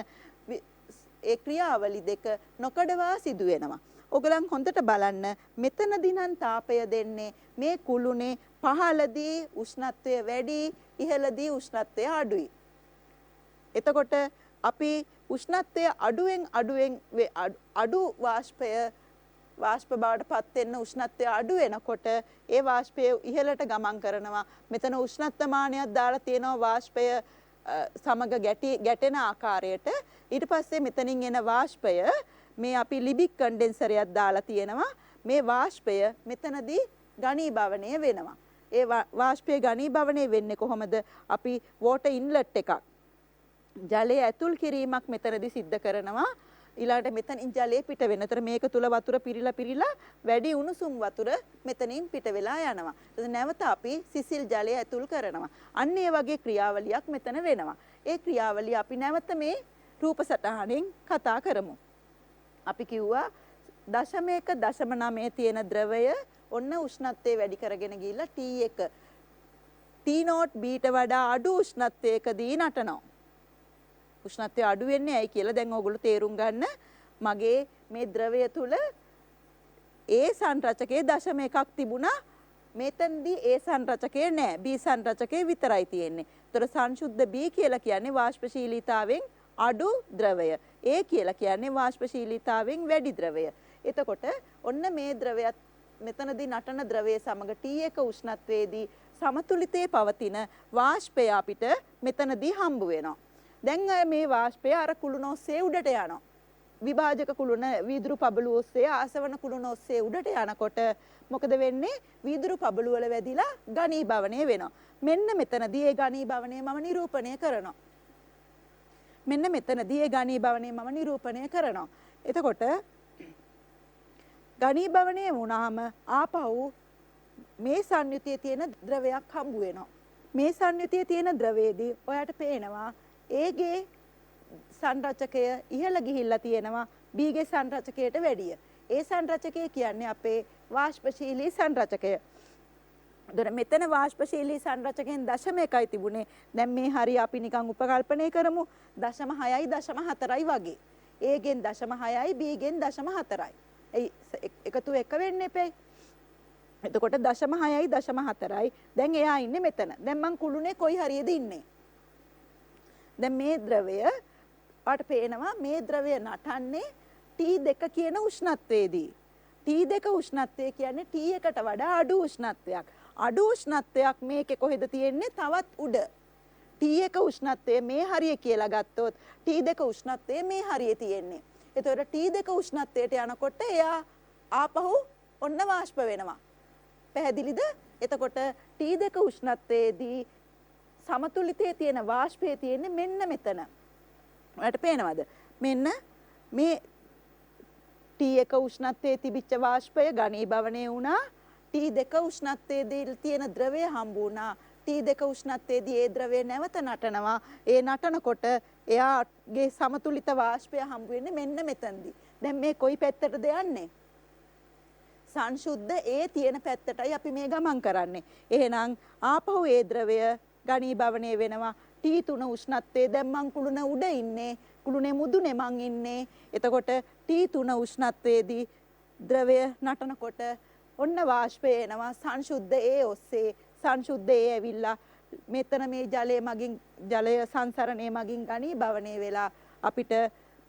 ඒ ක්‍රියාවලි දෙක නොකඩවා සිදු වෙනවා. ඔයගලන් හොඳට බලන්න මෙතනදී නම් තාපය දෙන්නේ මේ කුළුනේ පහළදී උෂ්ණත්වය වැඩි ඉහළදී උෂ්ණත්වය අඩුයි. එතකොට අපි උෂ්ණත්වය අඩු වාෂ්ප බවට පත් වෙන උෂ්ණත්වය අඩු වෙනකොට ඒ වාෂ්පය ඉහළට ගමන් කරනවා. මෙතන උෂ්ණත්වමානයක් දාලා තියෙනවා වාෂ්පය සමග ගැටෙන ආකාරයට. ඊට පස්සේ මෙතනින් එන වාෂ්පය මේ අපි ලිබික් කන්ඩෙන්සරයක් දාලා තියෙනවා. මේ වාෂ්පය මෙතනදී ඝනීභවණය වෙනවා. ඒ වාෂ්පය ඝනීභවණය වෙන්නේ කොහොමද? අපි වෝටර් ඉන්ලට් එකක් ජලය ඇතුල් කිරීමක් මෙතනදී සිද්ධ කරනවා. ඊළඟට මෙතනින් ජලය පිට වෙනතර මේක තුල වතුර පිරීලා වැඩි උණුසුම් වතුර මෙතනින් පිට වෙලා යනවා. ඊට නැවත අපි සිසිල් ජලය ඇතුල් කරනවා. අන්න ඒ වගේ ක්‍රියාවලියක් මෙතන වෙනවා. ඒ ක්‍රියාවලිය අපි නැවත මේ රූප සටහනෙන් කතා කරමු. අපි කිව්වා 0.1 තියෙන ද්‍රවය ඔන්න උෂ්ණත්වය වැඩි කරගෙන ගිහිල්ලා T1 T0 Bට වඩා අඩු උෂ්ණත්වයකදී නටනවා. උෂ්ණත්වය අඩු වෙන්නේ ඇයි කියලා දැන් ඕගොල්ලෝ තේරුම් ගන්න. මගේ මේ ද්‍රවය තුල A සංරචකයේ 0.1ක් තිබුණා. මෙතනදී A සංරචකයේ නැහැ. B සංරචකයේ විතරයි තියෙන්නේ. ඒතර සංශුද්ධ B කියලා කියන්නේ වාෂ්පශීලීතාවෙන් අඩු ද්‍රවය. A කියලා කියන්නේ වාෂ්පශීලීතාවෙන් වැඩි ද්‍රවය. එතකොට ඔන්න මේ ද්‍රවයත් මෙතනදී නටන ද්‍රවයේ සමග T1 උෂ්ණත්වයේදී සමතුලිතයේ පවතින වාෂ්පය අපිට මෙතනදී හම්බ වෙනවා. දැන් මේ වාෂ්පය අර කුළුණ ඔස්සේ උඩට යනවා. විභාජක කුළුණ වීදුරු පබළු ඔස්සේ ආසවන කුළුණ ඔස්සේ උඩට යනකොට මොකද වෙන්නේ? වීදුරු පබළු වල වැදිලා ඝනීභවණය වෙනවා. මෙන්න මෙතනදී ඒ ඝනීභවණය මම නිරූපණය කරනවා. එතකොට ඝනීභවණය වුණාම ආපහු මේ සංයුතියේ තියෙන ද්‍රවයක් හම්බ වෙනවා. මේ සංයුතියේ තියෙන ද්‍රවයේදී ඔයාට පේනවා Aගේ සංරචකය ඉහළ ගිහිල්ලා තියෙනවා Bගේ සංරචකයට වැඩිය. ඒ සංරචකය කියන්නේ අපේ වාෂ්පශීලී සංරචකය. මෙතන වාෂ්පශීලී සංරචකයෙන් 0.1යි තිබුණේ. දැන් මේ හරිය අපි නිකන් උපකල්පනය කරමු 0.6යි 0.4යි වගේ. Aගෙන් 0.6යි Bගෙන් 0.4යි. එකතු එක වෙන්න එපේ. එතකොට 0.6යි 0.4යි. දැන් එයා ඉන්නේ මෙතන. දැන් මං කුළුනේ කොයි හරියද ඉන්නේ? දැන් මේ ද්‍රවය වාට පේනවා මේ ද්‍රවය නටන්නේ T2 කියන උෂ්ණත්වයේදී. T2 උෂ්ණත්වය කියන්නේ T1ට වඩා අඩු උෂ්ණත්වයක්. අඩු උෂ්ණත්වයක් මේකේ කොහෙද තියෙන්නේ? තවත් උඩ. T1 උෂ්ණත්වය මේ හරිය කියලා ගත්තොත් T2 උෂ්ණත්වය මේ හරියේ තියෙන්නේ. එතකොට T2 උෂ්ණත්වයට යනකොට එයා ආපහු ඔන්න වාෂ්ප වෙනවා. පැහැදිලිද? එතකොට T2 උෂ්ණත්වයේදී සමතුලිතයේ තියෙන වාෂ්පයේ තියෙන්නේ මෙන්න මෙතන. ඔයාලට පේනවද? මෙන්න මේ T1 උෂ්ණත්වයේ තිබිච්ච වාෂ්පය ඝනීභවණය වුණා. T2 උෂ්ණත්වයේදී තියෙන ද්‍රවය හම්බ වුණා. T2 උෂ්ණත්වයේදී ඒ ද්‍රවය නැවත නටනවා. ඒ නටනකොට එයාගේ සමතුලිත වාෂ්පය හම්බ වෙන්නේ මෙන්න මෙතනදී. දැන් මේ කොයි පැත්තටද යන්නේ? සංශුද්ධ ඒ තියෙන පැත්තටයි අපි මේ ගමන් කරන්නේ. එහෙනම් ආපහු ඒ ද්‍රවය ඝනීභවණය වෙනවා. T3 උෂ්ණත්වයේ දැන් මං කුළුණ උඩ ඉන්නේ. කුළුණේ මුදුනේ මං ඉන්නේ. එතකොට T3 උෂ්ණත්වයේදී ද්‍රවය නටනකොට ඔන්න වාෂ්පය එනවා සංශුද්ධ ඒ ඔස්සේ. සංශුද්ධ ඒ ඇවිල්ලා මෙතන මේ ජලය මගින් ජලය සංසරණය මගින් ඝනීභවණය වෙලා අපිට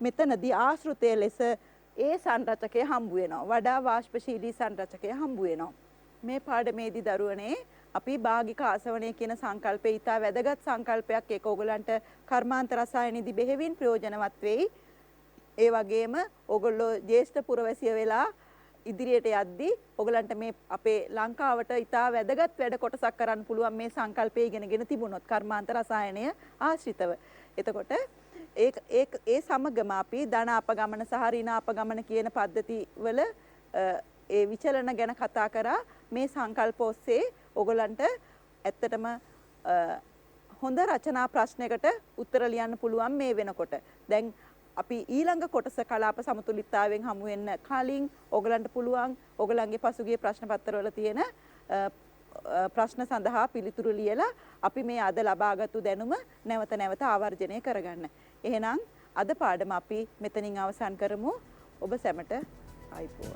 මෙතනදී ආශ්‍රිතය ලෙස ඒ සංරචකය හම්බ වෙනවා. වඩා වාෂ්පශීලී සංරචකය හම්බ වෙනවා. මේ පාඩමේදී දරුවනේ අපි භාගික ආසවණය කියන සංකල්පය ඊට වැදගත් සංකල්පයක්. ඒක ඕගලන්ට කර්මාන්ත රසායනයේදී බෙහෙවින් ප්‍රයෝජනවත් වෙයි. ඒ වගේම ඕගොල්ලෝ ජ්‍යෙෂ්ඨ පුරවැසිය වෙලා ඉදිරියට යද්දී ඔයගලන්ට මේ අපේ ලංකාවට ඉතා වැදගත් වැඩ කොටසක් කරන්න පුළුවන් මේ සංකල්පය ඉගෙනගෙන තිබුණොත් කර්මාන්ත රසායනය ආශ්‍රිතව. එතකොට ඒ සමගම අපි ධන අපගමන සහ ඍණ අපගමන කියන පද්ධති වල ඒ විචලන ගැන කතා කරා. මේ සංකල්ප ඔස්සේ ඔයගලන්ට ඇත්තටම හොඳ රචනා ප්‍රශ්නයකට උත්තර ලියන්න පුළුවන් මේ වෙනකොට. දැන් අපි ඊළඟ කොටස කලාප සමතුලිතතාවයෙන් හමු වෙන්න කලින් ඔයගලන්ට පුළුවන් ඔයගලන්ගේ පසුගිය ප්‍රශ්න පත්‍රවල තියෙන ප්‍රශ්න සඳහා පිළිතුරු ලියලා අපි මේ අද ලබාගත්තු දැනුම නැවත නැවත ආවර්ජනය කරගන්න. එහෙනම් අද පාඩම අපි මෙතනින් අවසන් කරමු. ඔබ සැමට ආයිබෝවන්.